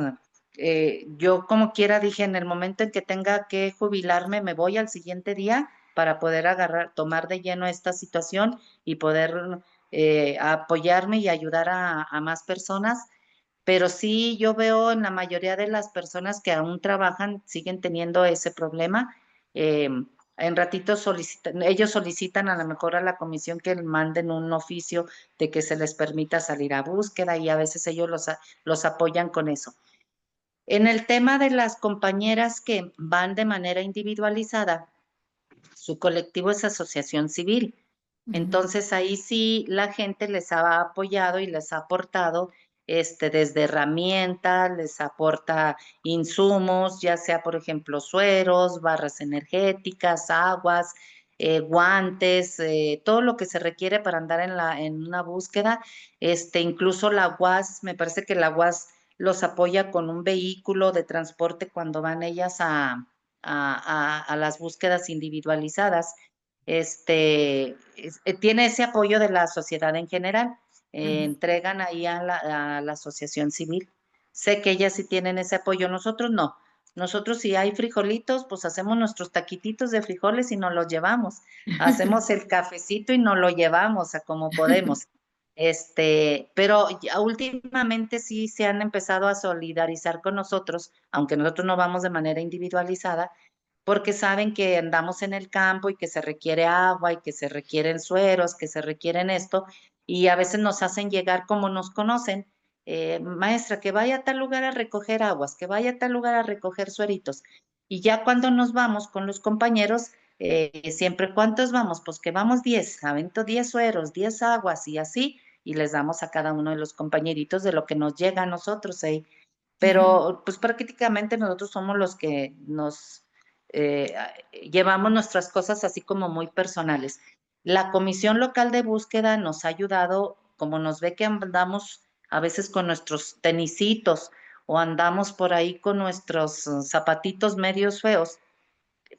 yo como quiera dije, en el momento en que tenga que jubilarme, me voy al siguiente día para poder agarrar, tomar de lleno esta situación y poder apoyarme y ayudar a más personas. Pero sí, yo veo en la mayoría de las personas que aún trabajan, siguen teniendo ese problema. Eh, en ratito solicitan, ellos solicitan a lo mejor a la comisión que manden un oficio de que se les permita salir a búsqueda y a veces ellos los apoyan con eso. En el tema de las compañeras que van de manera individualizada, su colectivo es asociación civil. Ujú. Entonces ahí sí la gente les ha apoyado y les ha aportado desde herramientas, les aporta insumos, ya sea por ejemplo sueros, barras energéticas, aguas, guantes, todo lo que se requiere para andar en una búsqueda. Incluso la UAS, me parece que la UAS los apoya con un vehículo de transporte cuando van ellas a las búsquedas individualizadas. Tiene ese apoyo de la sociedad en general. Ujú. Entregan ahí a la asociación civil. Sé que ellas sí tienen ese apoyo, nosotros no. Nosotros si hay frijolitos, pues hacemos nuestros taquititos de frijoles y nos los llevamos. Hacemos el cafecito y nos lo llevamos a como podemos. Pero ya últimamente sí se han empezado a solidarizar con nosotros, aunque nosotros no vamos de manera individualizada, porque saben que andamos en el campo y que se requiere agua y que se requieren sueros, que se requieren esto, y a veces nos hacen llegar como nos conocen, maestra, que vaya a tal lugar a recoger aguas, que vaya a tal lugar a recoger sueritos. Y ya cuando nos vamos con los compañeros, siempre, ¿cuántos vamos? Pues que vamos 10, avento 10 sueros, 10 aguas y así, y les damos a cada uno de los compañeritos de lo que nos llega a nosotros. Ujú. Pero pues prácticamente nosotros somos los que nos eh, llevamos nuestras cosas así como muy personales. La Comisión Local de Búsqueda nos ha ayudado, como nos ve que andamos a veces con nuestros tenisitos o andamos por ahí con nuestros zapatitos medios feos,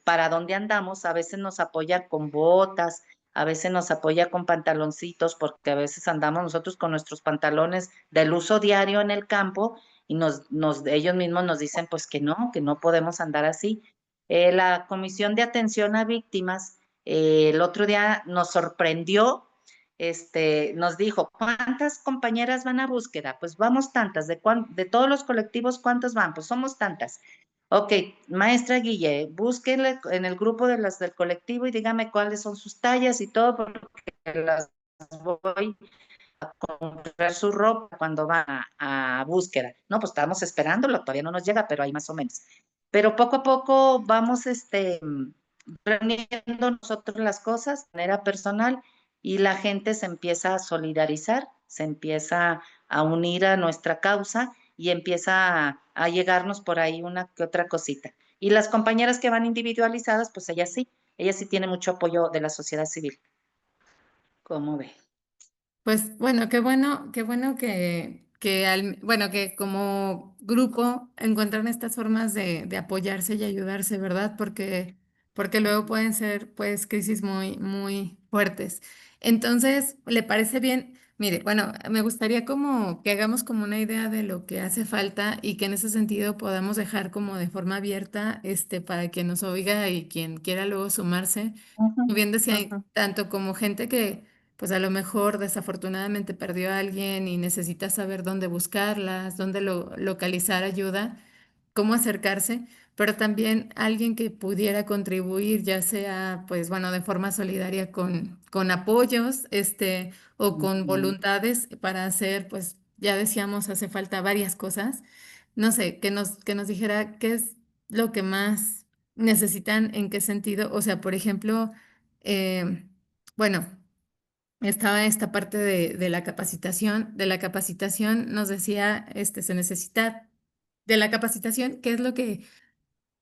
para dónde andamos, a veces nos apoya con botas, a veces nos apoya con pantaloncitos, porque a veces andamos nosotros con nuestros pantalones del uso diario en el campo y ellos mismos nos dicen pues que no podemos andar así. La Comisión de Atención a Víctimas el otro día nos sorprendió, nos dijo, ¿cuántas compañeras van a búsqueda? Pues vamos tantas, de todos los colectivos, ¿cuántos van? Pues somos tantas. Ok, maestra Guille, búsquenle en el grupo de las del colectivo y dígame cuáles son sus tallas y todo, porque las voy a comprar su ropa cuando va a búsqueda. No, pues estábamos esperándolo, todavía no nos llega, pero ahí más o menos. Pero poco a poco vamos reuniendo nosotros las cosas de manera personal y la gente se empieza a solidarizar, se empieza a unir a nuestra causa y empieza a llegarnos por ahí una que otra cosita. Y las compañeras que van individualizadas, pues ellas sí tienen mucho apoyo de la sociedad civil. ¿Cómo ve? Pues bueno, qué bueno bueno, que como grupo encuentran estas formas de apoyarse y ayudarse, ¿verdad? Porque luego Ujú, pueden ser pues crisis muy fuertes. Entonces, ¿le parece bien? Mire, bueno, me gustaría como que hagamos como una idea de lo que hace falta y que en ese sentido podamos dejar como de forma abierta, para quien nos oiga y quien quiera luego sumarse, ujú, viendo si ujú, hay tanto como gente que pues a lo mejor desafortunadamente perdió a alguien y necesita saber dónde buscarlas, dónde localizar ayuda, cómo acercarse, pero también alguien que pudiera contribuir, ya sea, pues bueno, de forma solidaria con apoyos, o con ujú. voluntades para hacer, pues ya decíamos, hace falta varias cosas. No sé, que nos dijera qué es lo que más necesitan, en qué sentido, o sea, por ejemplo, bueno. Estaba esta parte de la capacitación. De la capacitación nos decía, se necesita, de la capacitación, ¿qué es lo que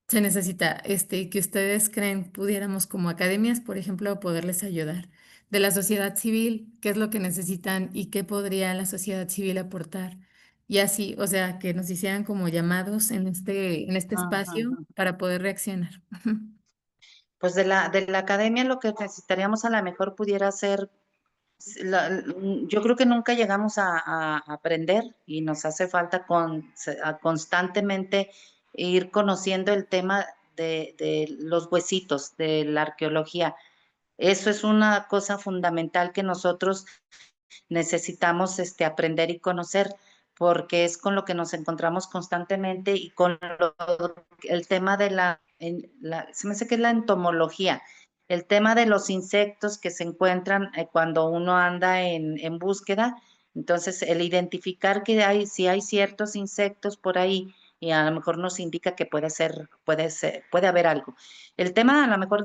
se necesita? Que ustedes creen pudiéramos como academias, por ejemplo, poderles ayudar. De la sociedad civil, ¿qué es lo que necesitan y qué podría la sociedad civil aportar? Y así, o sea, que nos hicieran como llamados en este Ajá, espacio ajá. para poder reaccionar. Pues de la academia lo que necesitaríamos a lo mejor pudiera ser, yo creo que nunca llegamos a aprender y nos hace falta constantemente ir conociendo el tema de los huesitos, de la arqueología. Eso es una cosa fundamental que nosotros necesitamos aprender y conocer, porque es con lo que nos encontramos constantemente y con el tema de se me hace que es la entomología, el tema de los insectos que se encuentran cuando uno anda en búsqueda. Entonces, el identificar que hay, si hay ciertos insectos por ahí, y a lo mejor nos indica que puede haber algo. El tema a lo mejor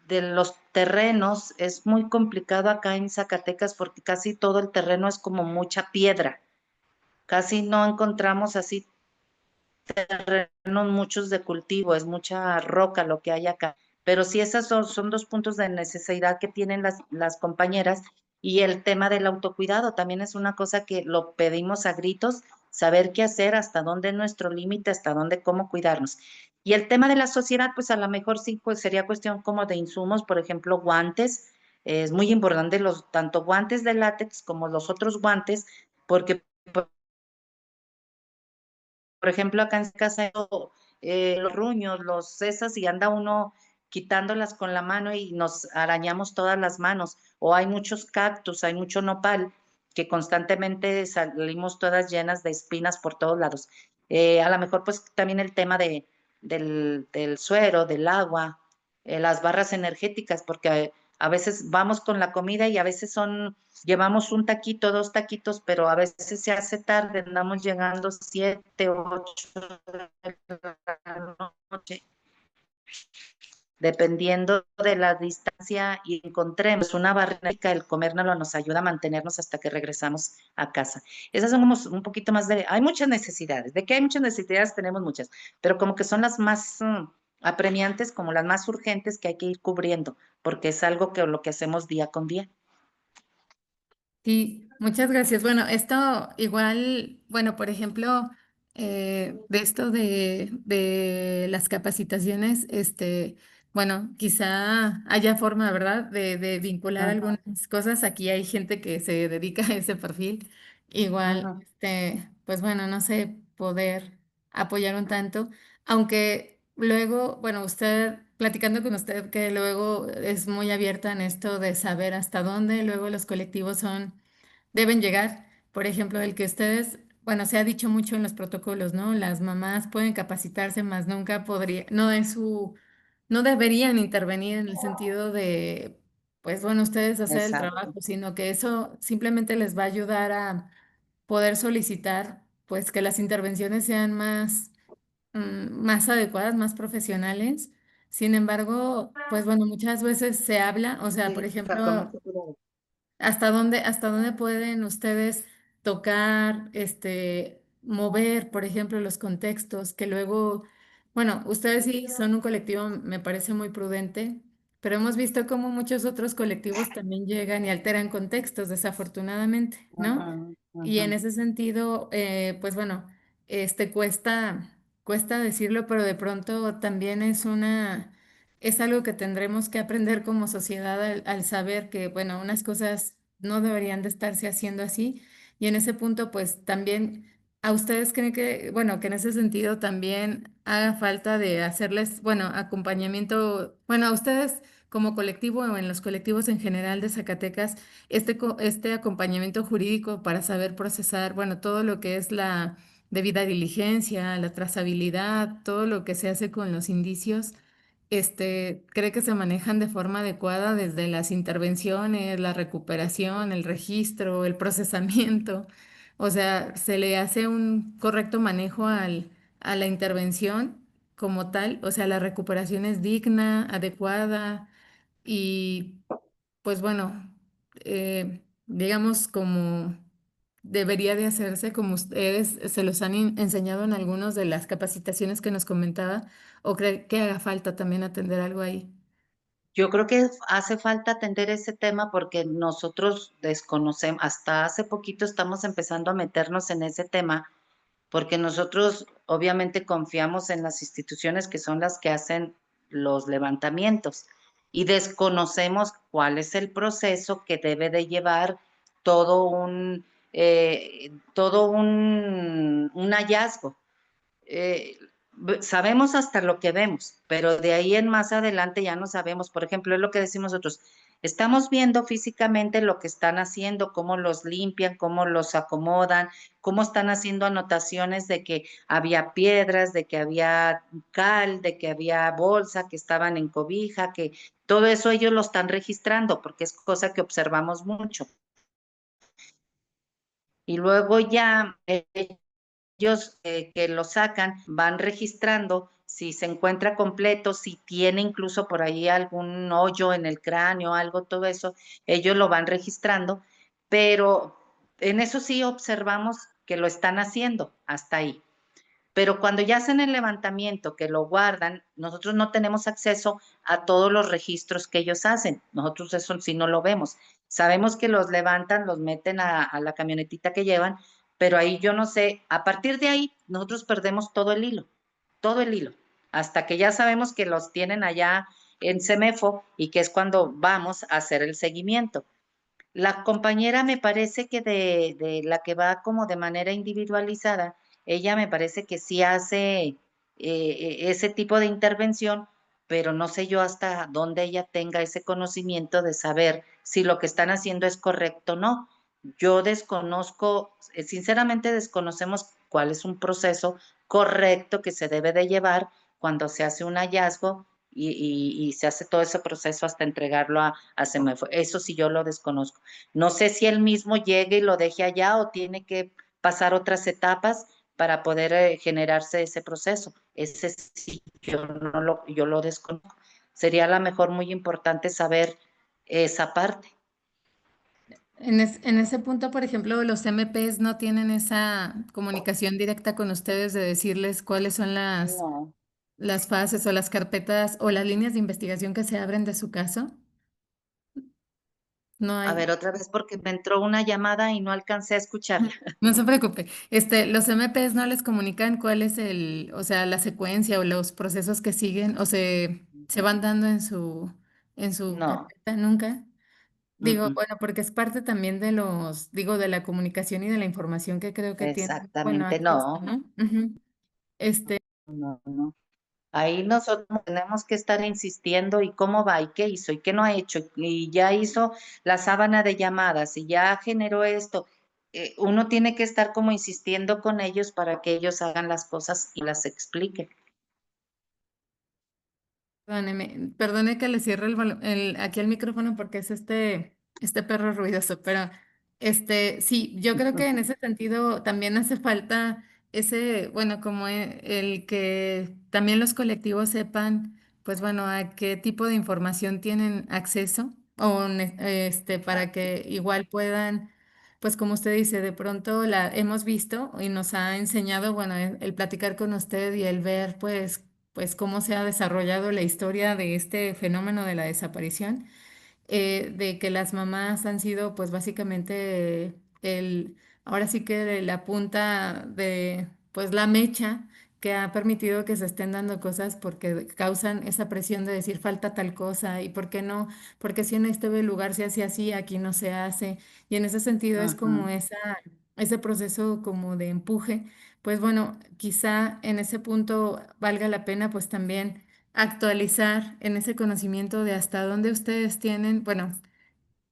de los terrenos es muy complicado acá en Zacatecas porque casi todo el terreno es como mucha piedra. Casi no encontramos así terrenos muchos de cultivo, es mucha roca lo que hay acá. Pero sí, esos son dos puntos de necesidad que tienen las compañeras. Y el tema del autocuidado también es una cosa que lo pedimos a gritos, saber qué hacer, hasta dónde es nuestro límite, hasta dónde, cómo cuidarnos. Y el tema de la sociedad, pues a lo mejor sí, pues sería cuestión como de insumos, por ejemplo, guantes. Es muy importante tanto guantes de látex como los otros guantes, porque por ejemplo, acá en casa los ruños, los cesas y anda uno quitándolas con la mano y nos arañamos todas las manos. O hay muchos cactus, hay mucho nopal que constantemente salimos todas llenas de espinas por todos lados. A lo mejor pues también el tema del suero, del agua, las barras energéticas, porque a veces vamos con la comida y a veces llevamos un taquito, dos taquitos, pero a veces se hace tarde, andamos llegando 7, 8 de la noche, dependiendo de la distancia y encontremos una barrera, el comérnoslo nos ayuda a mantenernos hasta que regresamos a casa. Esas son como un poquito más hay muchas necesidades, de que hay muchas necesidades, tenemos muchas, pero como que son las más apremiantes, como las más urgentes que hay que ir cubriendo, porque es algo que lo que hacemos día con día. Sí, muchas gracias. Bueno, esto igual, bueno, por ejemplo, de esto de las capacitaciones, bueno, quizá haya forma, ¿verdad?, de vincular Ujú, algunas cosas. Aquí hay gente que se dedica a ese perfil. Igual, ujú. pues bueno, no sé, poder apoyar un tanto, aunque luego, bueno, usted, platicando con usted, que luego es muy abierta en esto de saber hasta dónde luego los colectivos deben llegar. Por ejemplo, el que ustedes, bueno, se ha dicho mucho en los protocolos, ¿no? Las mamás pueden capacitarse, más nunca podría, no deberían intervenir en el sentido de, pues bueno, ustedes hacer el Exacto. trabajo, sino que eso simplemente les va a ayudar a poder solicitar, pues que las intervenciones sean más adecuadas, más profesionales. Sin embargo, pues bueno, muchas veces se habla, o sea, por Sí, con ejemplo, mucho cuidado. hasta dónde pueden ustedes tocar, mover, por ejemplo, los contextos, que luego, bueno, ustedes sí son un colectivo, me parece muy prudente, pero hemos visto cómo muchos otros colectivos también llegan y alteran contextos, desafortunadamente, ¿no? Ujú, Y ujú. en ese sentido, pues bueno, cuesta decirlo, pero de pronto también es algo que tendremos que aprender como sociedad al saber que, bueno, unas cosas no deberían de estarse haciendo así. Y en ese punto, pues también, ¿a ustedes creen que, bueno, que en ese sentido también haga falta de hacerles, bueno, acompañamiento, bueno, a ustedes como colectivo o en los colectivos en general de Zacatecas, este acompañamiento jurídico para saber procesar, bueno, todo lo que es la debida diligencia, la trazabilidad, todo lo que se hace con los indicios, cree que se manejan de forma adecuada desde las intervenciones, la recuperación, el registro, el procesamiento. O sea, se le hace un correcto manejo a la intervención como tal. O sea, la recuperación es digna, adecuada y pues bueno, digamos como debería de hacerse como ustedes se los han enseñado en algunas de las capacitaciones que nos comentaba, o cree que haga falta también atender algo ahí. Yo creo que hace falta atender ese tema porque nosotros desconocemos, hasta hace poquito estamos empezando a meternos en ese tema, porque nosotros obviamente confiamos en las instituciones que son las que hacen los levantamientos y desconocemos cuál es el proceso que debe de llevar todo un hallazgo. eh, Sabemos hasta lo que vemos, pero de ahí en más adelante ya no sabemos. Por ejemplo, es lo que decimos nosotros. Estamos viendo físicamente lo que están haciendo, cómo los limpian, cómo los acomodan, cómo están haciendo anotaciones de que había piedras, de que había cal, de que había bolsa, que estaban en cobija, que todo eso ellos lo están registrando porque es cosa que observamos mucho. Y luego ya ellos que lo sacan van registrando si se encuentra completo, si tiene incluso por ahí algún hoyo en el cráneo, algo, todo eso, ellos lo van registrando, pero en eso sí observamos que lo están haciendo hasta ahí. Pero cuando ya hacen el levantamiento, que lo guardan, nosotros no tenemos acceso a todos los registros que ellos hacen. Nosotros eso sí no lo vemos. Sabemos que los levantan, los meten a la camionetita que llevan, pero ahí yo no sé, a partir de ahí nosotros perdemos todo el hilo, hasta que ya sabemos que los tienen allá en CEMEFO y que es cuando vamos a hacer el seguimiento. La compañera me parece que de la que va como de manera individualizada, ella me parece que sí hace ese tipo de intervención, pero no sé yo hasta dónde ella tenga ese conocimiento de saber si lo que están haciendo es correcto o no. Yo desconozco, sinceramente desconocemos cuál es un proceso correcto que se debe de llevar cuando se hace un hallazgo y se hace todo ese proceso hasta entregarlo a Semefo. Eso sí yo lo desconozco. No sé si él mismo llegue y lo deje allá o tiene que pasar otras etapas para poder generarse ese proceso. Ese sí, yo lo desconozco. Sería a lo mejor muy importante saber esa parte. En ese punto, por ejemplo, los MPs no tienen esa comunicación directa con ustedes de decirles cuáles son No. las fases o las carpetas o las líneas de investigación que se abren de su caso. No A hay. ver, otra vez porque me entró una llamada y no alcancé a escucharla. No se preocupe. Los MPs no les comunican cuál es o sea, la secuencia o los procesos que siguen o se van dando en su No, carpeta nunca. Digo, mm, bueno, porque es parte también digo, de la comunicación y de la información que creo que tienen, bueno, exactamente acceso, no, ¿no? Ujú. Este, no, no. Ahí nosotros tenemos que estar insistiendo y cómo va y qué hizo y qué no ha hecho y ya hizo la sábana de llamadas y ya generó esto. Uno tiene que estar como insistiendo con ellos para que ellos hagan las cosas y las expliquen. Perdone que le cierre aquí el micrófono porque es este perro ruidoso, pero sí, yo creo que en ese sentido también hace falta bueno, como el que también los colectivos sepan, pues bueno, a qué tipo de información tienen acceso o para que igual puedan pues como usted dice, de pronto la hemos visto y nos ha enseñado, bueno, el platicar con usted y el ver, pues cómo se ha desarrollado la historia de este fenómeno de la desaparición, de que las mamás han sido pues básicamente ahora sí que de la punta de pues la mecha que ha permitido que se estén dando cosas porque causan esa presión de decir falta tal cosa y por qué no, porque si en este lugar se hace así, aquí no se hace. Y en ese sentido es como Ujú, ese proceso como de empuje. Pues bueno, quizá en ese punto valga la pena pues también actualizar en ese conocimiento de hasta dónde ustedes tienen, bueno,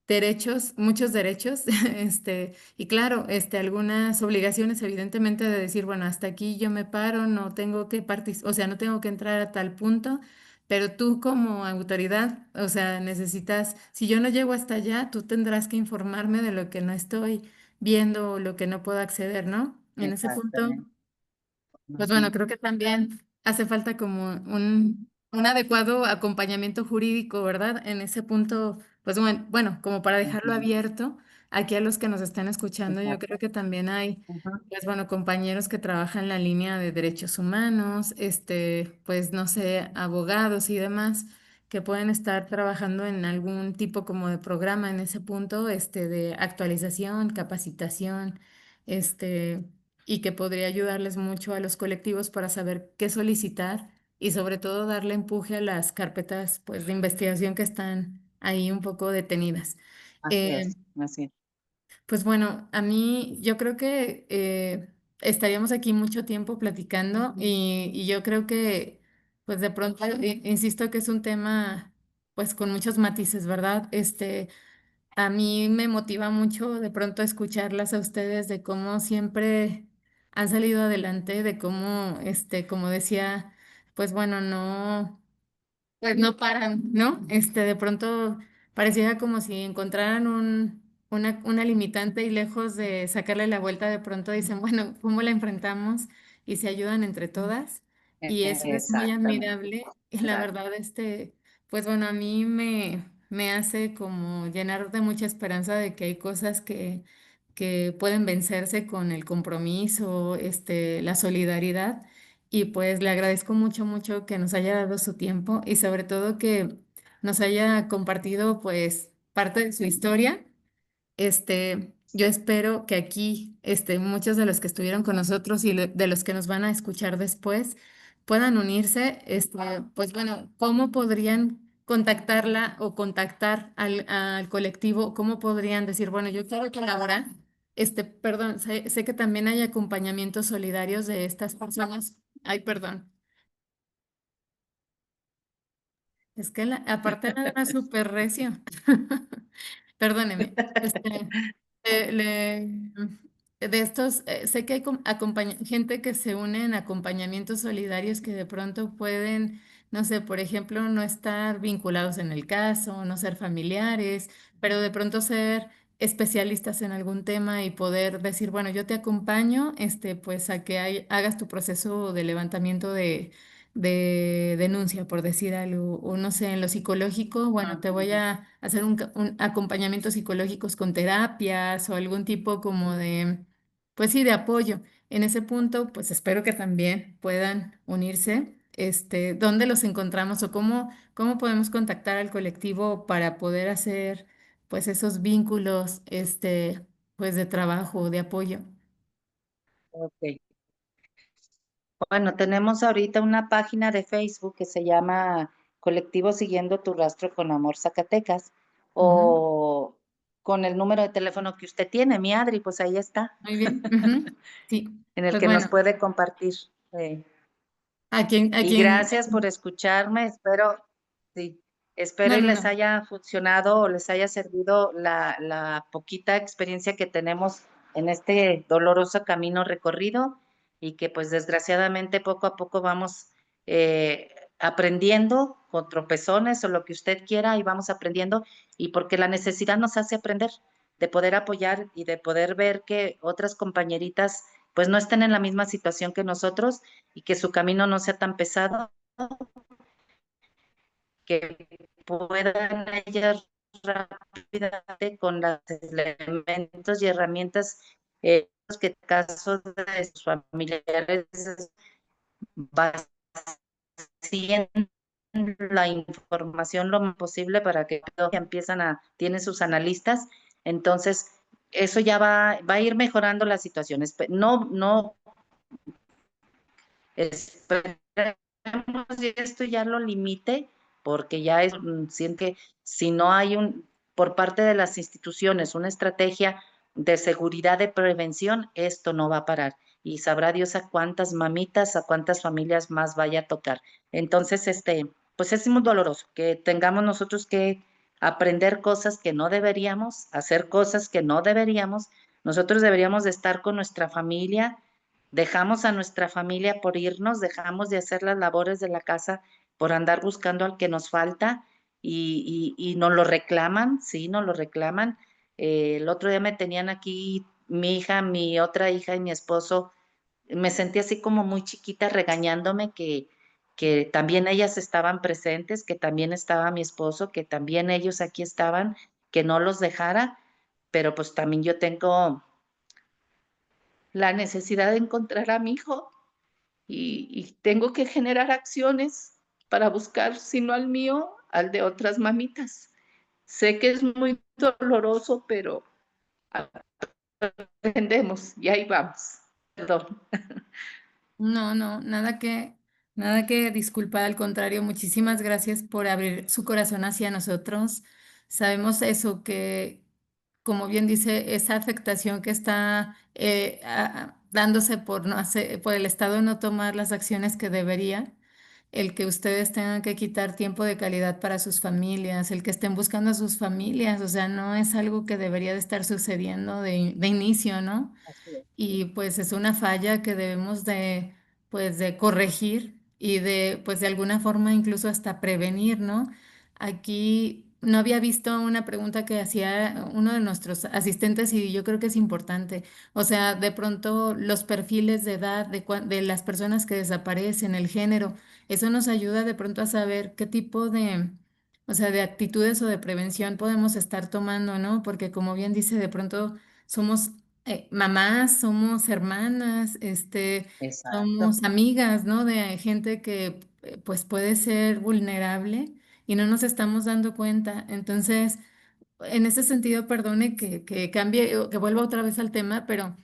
derechos, muchos derechos, y claro, algunas obligaciones, evidentemente, de decir, bueno, hasta aquí yo me paro, no tengo que participar, o sea, no tengo que entrar a tal punto, pero tú como autoridad, o sea, necesitas, si yo no llego hasta allá, tú tendrás que informarme de lo que no estoy viendo o lo que no puedo acceder, ¿no? En ese punto. exactamente. Pues bueno, Ujú, creo que también hace falta como un adecuado acompañamiento jurídico, ¿verdad? En ese punto, pues bueno, como para dejarlo ujú, abierto aquí a los que nos están escuchando, yo exacto. creo que también hay, Ujú, pues bueno, compañeros que trabajan en la línea de derechos humanos, pues no sé, abogados y demás, que pueden estar trabajando en algún tipo como de programa en ese punto, de actualización, capacitación, este y que podría ayudarles mucho a los colectivos para saber qué solicitar y sobre todo darle empuje a las carpetas pues de investigación que están ahí un poco detenidas. así Eh, es, así es. pues bueno, a mí yo creo que estaríamos aquí mucho tiempo platicando y yo creo que pues de pronto, insisto que es un tema pues con muchos matices, ¿verdad? A mí me motiva mucho de pronto escucharlas a ustedes de cómo siempre han salido adelante, de cómo, como decía, pues bueno, no. Pues no paran, ¿no? De pronto parecía como si encontraran una limitante y lejos de sacarle la vuelta, de pronto dicen, bueno, ¿cómo la enfrentamos? Y se ayudan entre todas. Y eso es muy Exactamente, admirable. Y la exacto. verdad, pues bueno, a mí me hace como llenar de mucha esperanza de que hay cosas que pueden vencerse con el compromiso, la solidaridad. Y pues le agradezco mucho, mucho que nos haya dado su tiempo y sobre todo que nos haya compartido pues parte de su historia. Yo espero que aquí, muchos de los que estuvieron con nosotros y de los que nos van a escuchar después puedan unirse. Pues bueno, ¿cómo podrían contactarla o contactar al colectivo? ¿Cómo podrían decir, bueno, yo quiero colaborar? Perdón, sé que también hay acompañamientos solidarios de estas personas. Ay, perdón. Es que aparte nada súper recio. Perdóneme. Eh, le- de estos, sé que hay gente que se une en acompañamientos solidarios que de pronto pueden, no sé, por ejemplo, no estar vinculados en el caso, no ser familiares, pero de pronto ser especialistas en algún tema y poder decir, bueno, yo te acompaño, pues a que hagas tu proceso de levantamiento de denuncia, por decir algo, o no sé, en lo psicológico, bueno, te voy Ujú. a hacer un acompañamientos psicológicos con terapias o algún tipo como de, pues sí, de apoyo. En ese punto, pues espero que también puedan unirse. ¿Dónde los encontramos o cómo podemos contactar al colectivo para poder hacer, pues, esos vínculos, pues, de trabajo, de apoyo? Ok. Bueno, tenemos ahorita una página de Facebook que se llama Colectivo Siguiendo tu Rastro con Amor Zacatecas, Ujú. o con el número de teléfono que usted tiene, mi Adri, pues ahí está, Muy bien. Ujú. Sí, en el pues que nos bueno, puede compartir. a Y quien, gracias por escucharme. Espero, sí, espero no, y no, les no. haya funcionado o les haya servido la poquita experiencia que tenemos en este doloroso camino recorrido, y que pues desgraciadamente poco a poco vamos aprendiendo con tropezones o lo que usted quiera, y vamos aprendiendo, y porque la necesidad nos hace aprender, de poder apoyar y de poder ver que otras compañeritas pues no estén en la misma situación que nosotros, y que su camino no sea tan pesado, que puedan ellas rápidamente con los elementos y herramientas que en caso de sus familiares vacíen la información lo más posible para que empiezan tienen sus analistas, entonces eso ya va a ir mejorando las situaciones. No esperemos que esto ya lo limite, porque ya es, siento que si no hay por parte de las instituciones una estrategia de seguridad de prevención, esto no va a parar. Y sabrá Dios a cuántas mamitas, a cuántas familias más vaya a tocar. Entonces, pues es muy doloroso que tengamos nosotros que aprender cosas que no deberíamos, hacer cosas que no deberíamos. Nosotros deberíamos de estar con nuestra familia. Dejamos a nuestra familia por irnos, dejamos de hacer las labores de la casa por andar buscando al que nos falta y nos lo reclaman, sí, nos lo reclaman. El otro día me tenían aquí mi hija, mi otra hija y mi esposo. Me sentí así como muy chiquita regañándome que también ellas estaban presentes, que también estaba mi esposo, que también ellos aquí estaban, que no los dejara, pero pues también yo tengo la necesidad de encontrar a mi hijo y tengo que generar acciones para buscar, si no al mío, al de otras mamitas. Sé que es muy doloroso, pero aprendemos y ahí vamos. Perdón. No, no, nada que disculpar, al contrario, muchísimas gracias por abrir su corazón hacia nosotros. Sabemos eso, que como bien dice, esa afectación que está dándose por no hacer, por el Estado no tomar las acciones que debería, el que ustedes tengan que quitar tiempo de calidad para sus familias, el que estén buscando a sus familias, o sea, no es algo que debería de estar sucediendo de inicio, ¿no? Así es. Y pues es una falla que debemos de, pues, de corregir y de, pues, de alguna forma incluso hasta prevenir, ¿no? Aquí no había visto una pregunta que hacía uno de nuestros asistentes y yo creo que es importante. O sea, de pronto los perfiles de edad de las personas que desaparecen, el género, eso nos ayuda de pronto a saber qué tipo de, o sea, de actitudes o de prevención podemos estar tomando, ¿no? Porque como bien dice, de pronto somos mamás, somos hermanas, Exacto. somos amigas, ¿no? De gente que pues puede ser vulnerable y no nos estamos dando cuenta. Entonces, en ese sentido, perdone que cambie, o que vuelva otra vez al tema, pero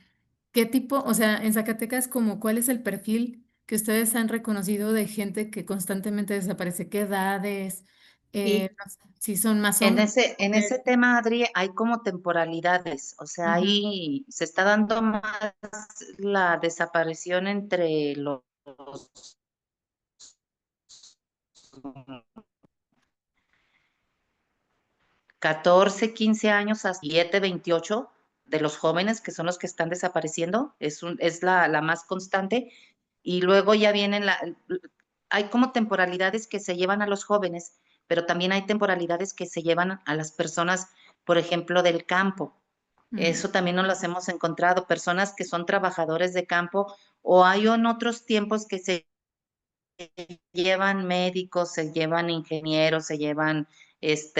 ¿qué tipo, o sea, en Zacatecas, como cuál es el perfil que ustedes han reconocido de gente que constantemente desaparece? ¿Qué edades? Sí, No sé, si son más en hombres. ese Mujeres. tema, Adri, hay como temporalidades, o sea, Ujú, ahí se está dando más la desaparición entre los 14, 15 años a 7, 28 de los jóvenes que son los que están desapareciendo, es la más constante, y luego ya vienen hay como temporalidades que se llevan a los jóvenes, pero también hay temporalidades que se llevan a las personas, por ejemplo, del campo. ujú, Eso también nos las hemos encontrado, personas que son trabajadores de campo, o hay en otros tiempos que se llevan médicos, se llevan ingenieros, se llevan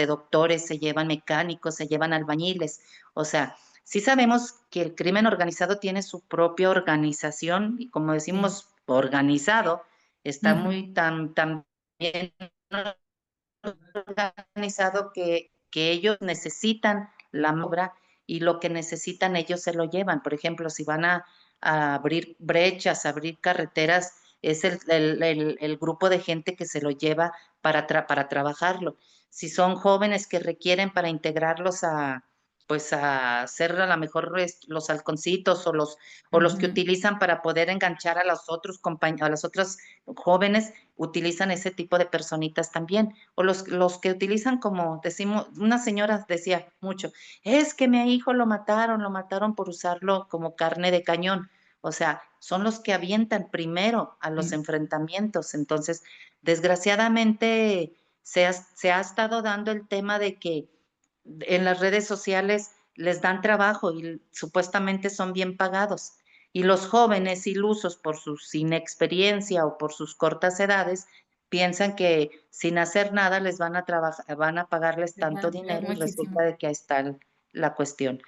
doctores, se llevan mecánicos, se llevan albañiles. O sea, sí sabemos que el crimen organizado tiene su propia organización y como sí. decimos, organizado, está Ujú, muy tan bien organizado que ellos necesitan la obra y lo que necesitan ellos se lo llevan. Por ejemplo, si van a abrir brechas, a abrir carreteras, es el grupo de gente que se lo lleva para trabajarlo. Si son jóvenes que requieren para integrarlos pues a hacer a lo mejor los halconcitos o los que ujú. utilizan para poder enganchar a los otros a los otros jóvenes, utilizan ese tipo de personitas también o los que utilizan como decimos, una señora decía mucho, es que mi hijo lo mataron por usarlo como carne de cañón. O sea, son los que avientan primero a los Sí. enfrentamientos. Entonces, desgraciadamente se ha estado dando el tema de que en las redes sociales les dan trabajo y supuestamente son bien pagados. Y los jóvenes ilusos por su inexperiencia o por sus cortas edades, piensan que sin hacer nada les van a pagarles Les va tanto a dar dinero y resulta muchísimo. de que ahí está la cuestión.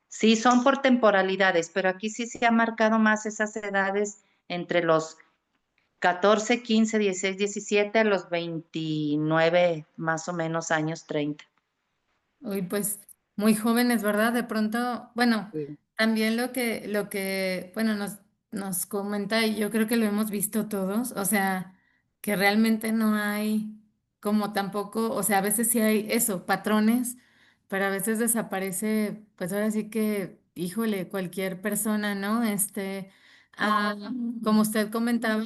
Sí, son por temporalidades, pero aquí sí se ha marcado más esas edades entre los 14, 15, 16, 17 a los 29 más o menos años 30. Uy, pues muy jóvenes, ¿verdad? De pronto, bueno, Sí. también bueno, nos comenta, y yo creo que lo hemos visto todos, o sea, que realmente no hay como tampoco, o sea, a veces sí hay eso, patrones, pero a veces desaparece, pues ahora sí que, híjole, cualquier persona, ¿no? Ah, como usted comentaba,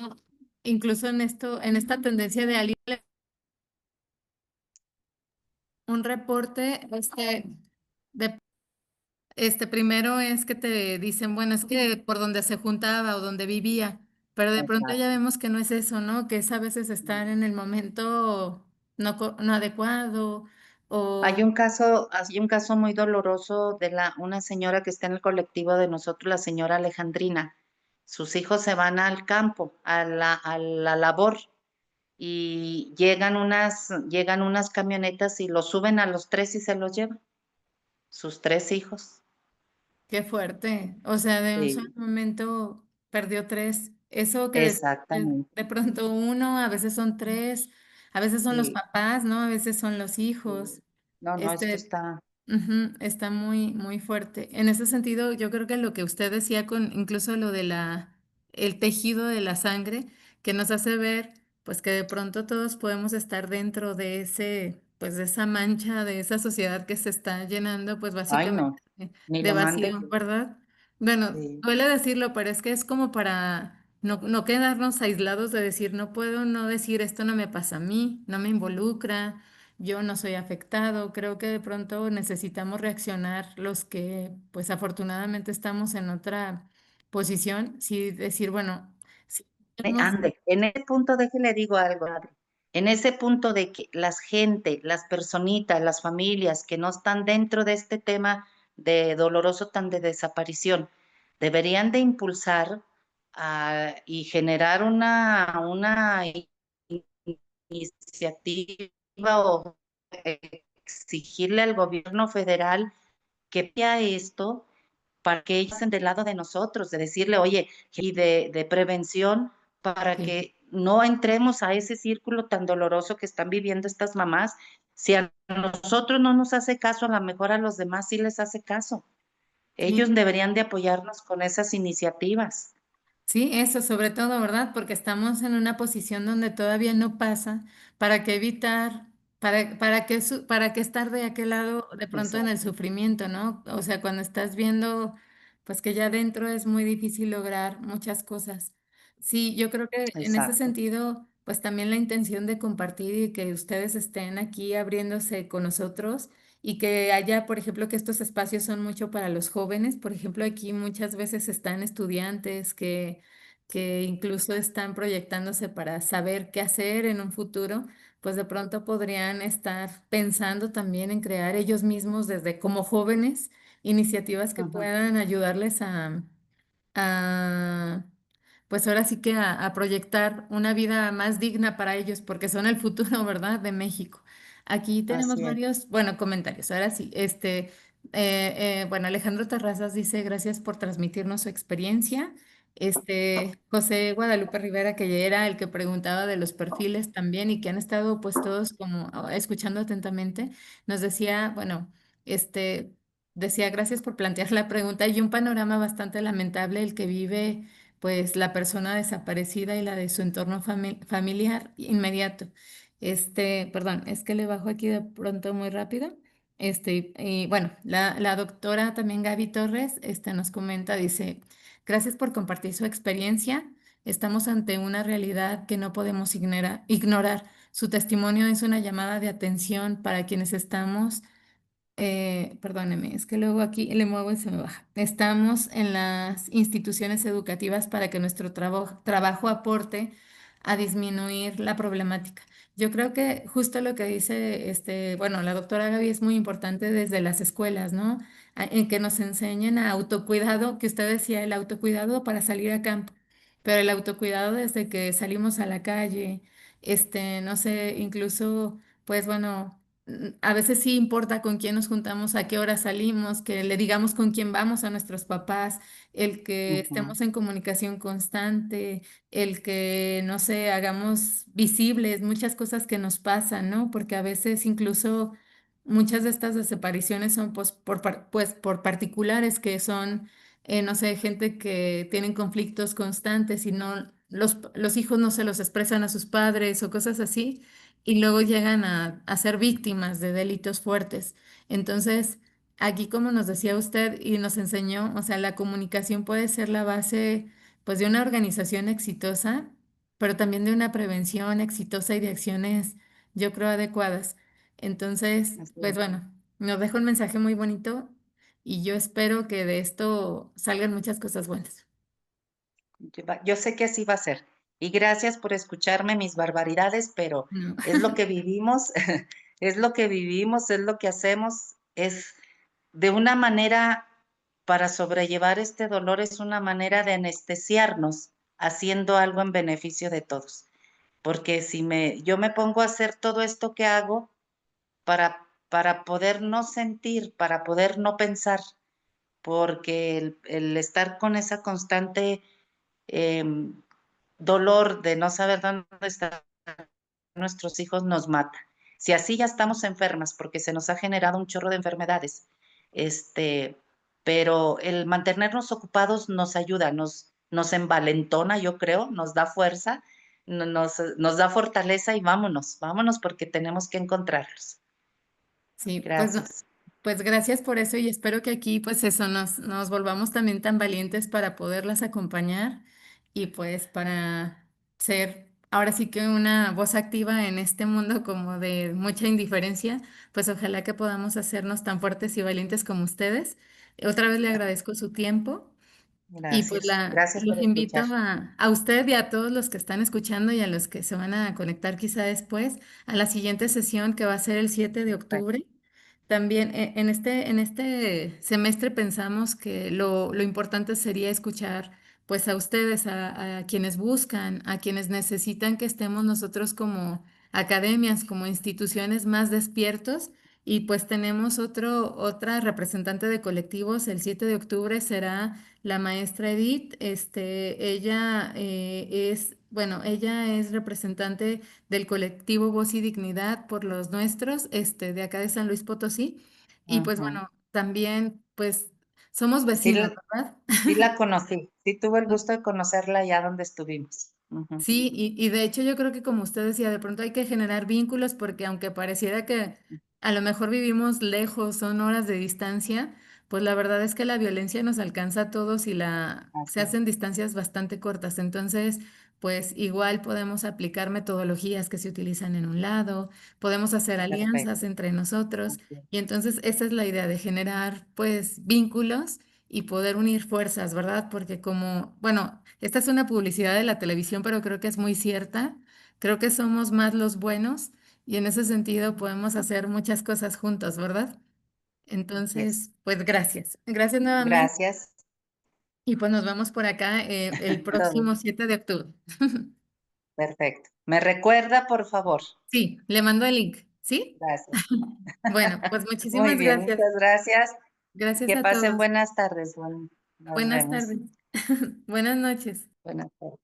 incluso en esta tendencia de alguien, un reporte, de primero es que te dicen, bueno, es que por donde se juntaba o donde vivía, pero de pronto ya Exacto. vemos que no es eso, ¿no? Que es a veces estar en el momento no adecuado o Hay un caso muy doloroso de una señora que está en el colectivo de nosotros, la señora Alejandrina. Sus hijos se van al campo, a la labor, y llegan unas camionetas y los suben a los tres y se los llevan, sus tres hijos. qué fuerte. O sea, de un solo Sí, momento perdió tres. Eso que exactamente. de pronto uno, a veces son tres, a veces son los Sí, papás, ¿no? A veces son los sí. hijos. No, no, esto Este, está, Ujú, está muy, muy fuerte. En ese sentido, yo creo que lo que usted decía con incluso lo de el tejido de la sangre, que nos hace ver, pues que de pronto todos podemos estar dentro de pues de esa mancha, de esa sociedad que se está llenando, pues ay, básicamente no, ni de lo mande. vacío, ¿verdad? Bueno, Sí, duele decirlo, pero es que es como para no quedarnos aislados de decir, no puedo no decir esto no me pasa a mí, no me involucra, yo no soy afectado. Creo que de pronto necesitamos reaccionar los que, pues afortunadamente estamos en otra posición, sí decir, bueno, sí, tenemos- ande, en ese punto, déjele digo algo, Adri. En ese punto de que las personitas, las familias que no están dentro de este tema de doloroso tan de desaparición, deberían de impulsar y generar una iniciativa o exigirle al gobierno federal que vea esto para que ellos estén del lado de nosotros, de decirle, oye, y de prevención para sí. que no entremos a ese círculo tan doloroso que están viviendo estas mamás. Si a nosotros no nos hace caso, a lo mejor a los demás sí les hace caso. Sí, Ellos deberían de apoyarnos con esas iniciativas. sí, eso sobre todo, ¿verdad? Porque estamos en una posición donde todavía no pasa. ¿Para qué evitar, para qué estar de aquel lado de pronto en el Exacto, sufrimiento, ¿no? O sea, cuando estás viendo, pues que ya dentro es muy difícil lograr muchas cosas. Sí, yo creo que en ese exacto. sentido, pues también la intención de compartir y que ustedes estén aquí abriéndose con nosotros y que haya, por ejemplo, que estos espacios son mucho para los jóvenes. Por ejemplo, aquí muchas veces están estudiantes que incluso están proyectándose para saber qué hacer en un futuro, pues de pronto podrían estar pensando también en crear ellos mismos desde como jóvenes iniciativas que Ajá, puedan ayudarles a, pues ahora sí que a proyectar una vida más digna para ellos, porque son el futuro, ¿verdad? De México. Aquí tenemos así es. varios, bueno, comentarios. Ahora sí, bueno, Alejandro Terrazas dice, gracias por transmitirnos su experiencia. José Guadalupe Rivera, que ya era el que preguntaba de los perfiles también y que han estado pues todos como escuchando atentamente, nos decía, bueno, este, decía, gracias por plantear la pregunta y un panorama bastante lamentable el que vive pues la persona desaparecida y la de su entorno familiar inmediato. Perdón, es que le bajo aquí de pronto muy rápido. Y bueno, la doctora también Gaby Torres, nos comenta, dice, gracias por compartir su experiencia. Estamos ante una realidad que no podemos ignorar. Su testimonio es una llamada de atención para quienes estamos perdóneme, es que luego aquí le muevo y se me baja. Estamos en las instituciones educativas para que nuestro trabajo aporte a disminuir la problemática. Yo creo que justo lo que dice, bueno, la doctora Gaby es muy importante desde las escuelas, ¿no? En que nos enseñen a autocuidado, que usted decía, el autocuidado para salir a campo, pero el autocuidado desde que salimos a la calle, no sé, incluso, pues bueno, a veces sí importa con quién nos juntamos, a qué hora salimos, que le digamos con quién vamos a nuestros papás, el que Ujú. estemos en comunicación constante, el que, no sé, hagamos visibles muchas cosas que nos pasan, ¿no? Porque a veces incluso muchas de estas desapariciones son pues pues, por particulares que son no sé, gente que tienen conflictos constantes y no, los hijos no se los expresan a sus padres o cosas así, y luego llegan a ser víctimas de delitos fuertes. Entonces, aquí como nos decía usted y nos enseñó, o sea, la comunicación puede ser la base, pues, de una organización exitosa, pero también de una prevención exitosa y de acciones, yo creo, adecuadas. Entonces, Así pues es. bueno, nos deja un mensaje muy bonito y yo espero que de esto salgan muchas cosas buenas. Yo sé que así va a ser. Y gracias por escucharme mis barbaridades, pero No. es lo que vivimos, es lo que vivimos, es lo que hacemos, es de una manera para sobrellevar este dolor, es una manera de anestesiarnos haciendo algo en beneficio de todos. Porque si yo me pongo a hacer todo esto que hago para poder no sentir, para poder no pensar, porque el estar con esa constante em, dolor de no saber dónde están nuestros hijos nos mata. Si así ya estamos enfermas, porque se nos ha generado un chorro de enfermedades, este, pero el mantenernos ocupados nos ayuda, nos envalentona, yo creo, nos da fuerza, nos da fortaleza y vámonos, vámonos porque tenemos que encontrarlos. Sí, pues, Gracias. pues gracias por eso y espero que aquí pues eso nos volvamos también tan valientes para poderlas acompañar y pues para ser ahora sí que una voz activa en este mundo como de mucha indiferencia, pues ojalá que podamos hacernos tan fuertes y valientes como ustedes. Otra vez le agradezco su tiempo. Y pues Gracias. Gracias por los invito escuchar. a usted y a todos los que están escuchando y a los que se van a conectar quizá después a la siguiente sesión que va a ser el 7 de Perfecto. octubre. También en este semestre pensamos que lo importante sería escuchar pues a ustedes, a quienes buscan, a quienes necesitan que estemos nosotros como academias, como instituciones más despiertos. Y pues tenemos otra representante de colectivos, el 7 de octubre será la maestra Edith. Ella bueno, ella es representante del colectivo Voz y Dignidad por los Nuestros, de acá de San Luis Potosí. Y pues Ujú. bueno, también pues somos Sí, vecinos, ¿verdad? sí la conocí, sí tuve el gusto de conocerla allá donde estuvimos. Ujú. Sí, y de hecho yo creo que como usted decía, de pronto hay que generar vínculos porque aunque pareciera que a lo mejor vivimos lejos, son horas de distancia, pues la verdad es que la violencia nos alcanza a todos y se Así es. hacen distancias bastante cortas. Entonces, pues igual podemos aplicar metodologías que se utilizan en un lado, podemos hacer Perfecto. alianzas entre nosotros Así es. y entonces esa es la idea de generar pues vínculos y poder unir fuerzas, ¿verdad? Porque como, bueno, esta es una publicidad de la televisión, pero creo que es muy cierta. Creo que somos más los buenos y en ese sentido podemos hacer muchas cosas juntos, ¿verdad? Así es. Entonces, pues gracias. Gracias nuevamente Gracias y pues nos vemos por acá el a todos. próximo 7 de octubre. Perfecto. ¿Me recuerda, por favor? Sí, le mando el link, ¿sí? Gracias. Bueno, pues Muy muchísimas bien, gracias. muchas gracias. Gracias Que a pasen todos. buenas tardes. Bueno, nos Buenas vemos. tardes. Buenas noches. Buenas tardes.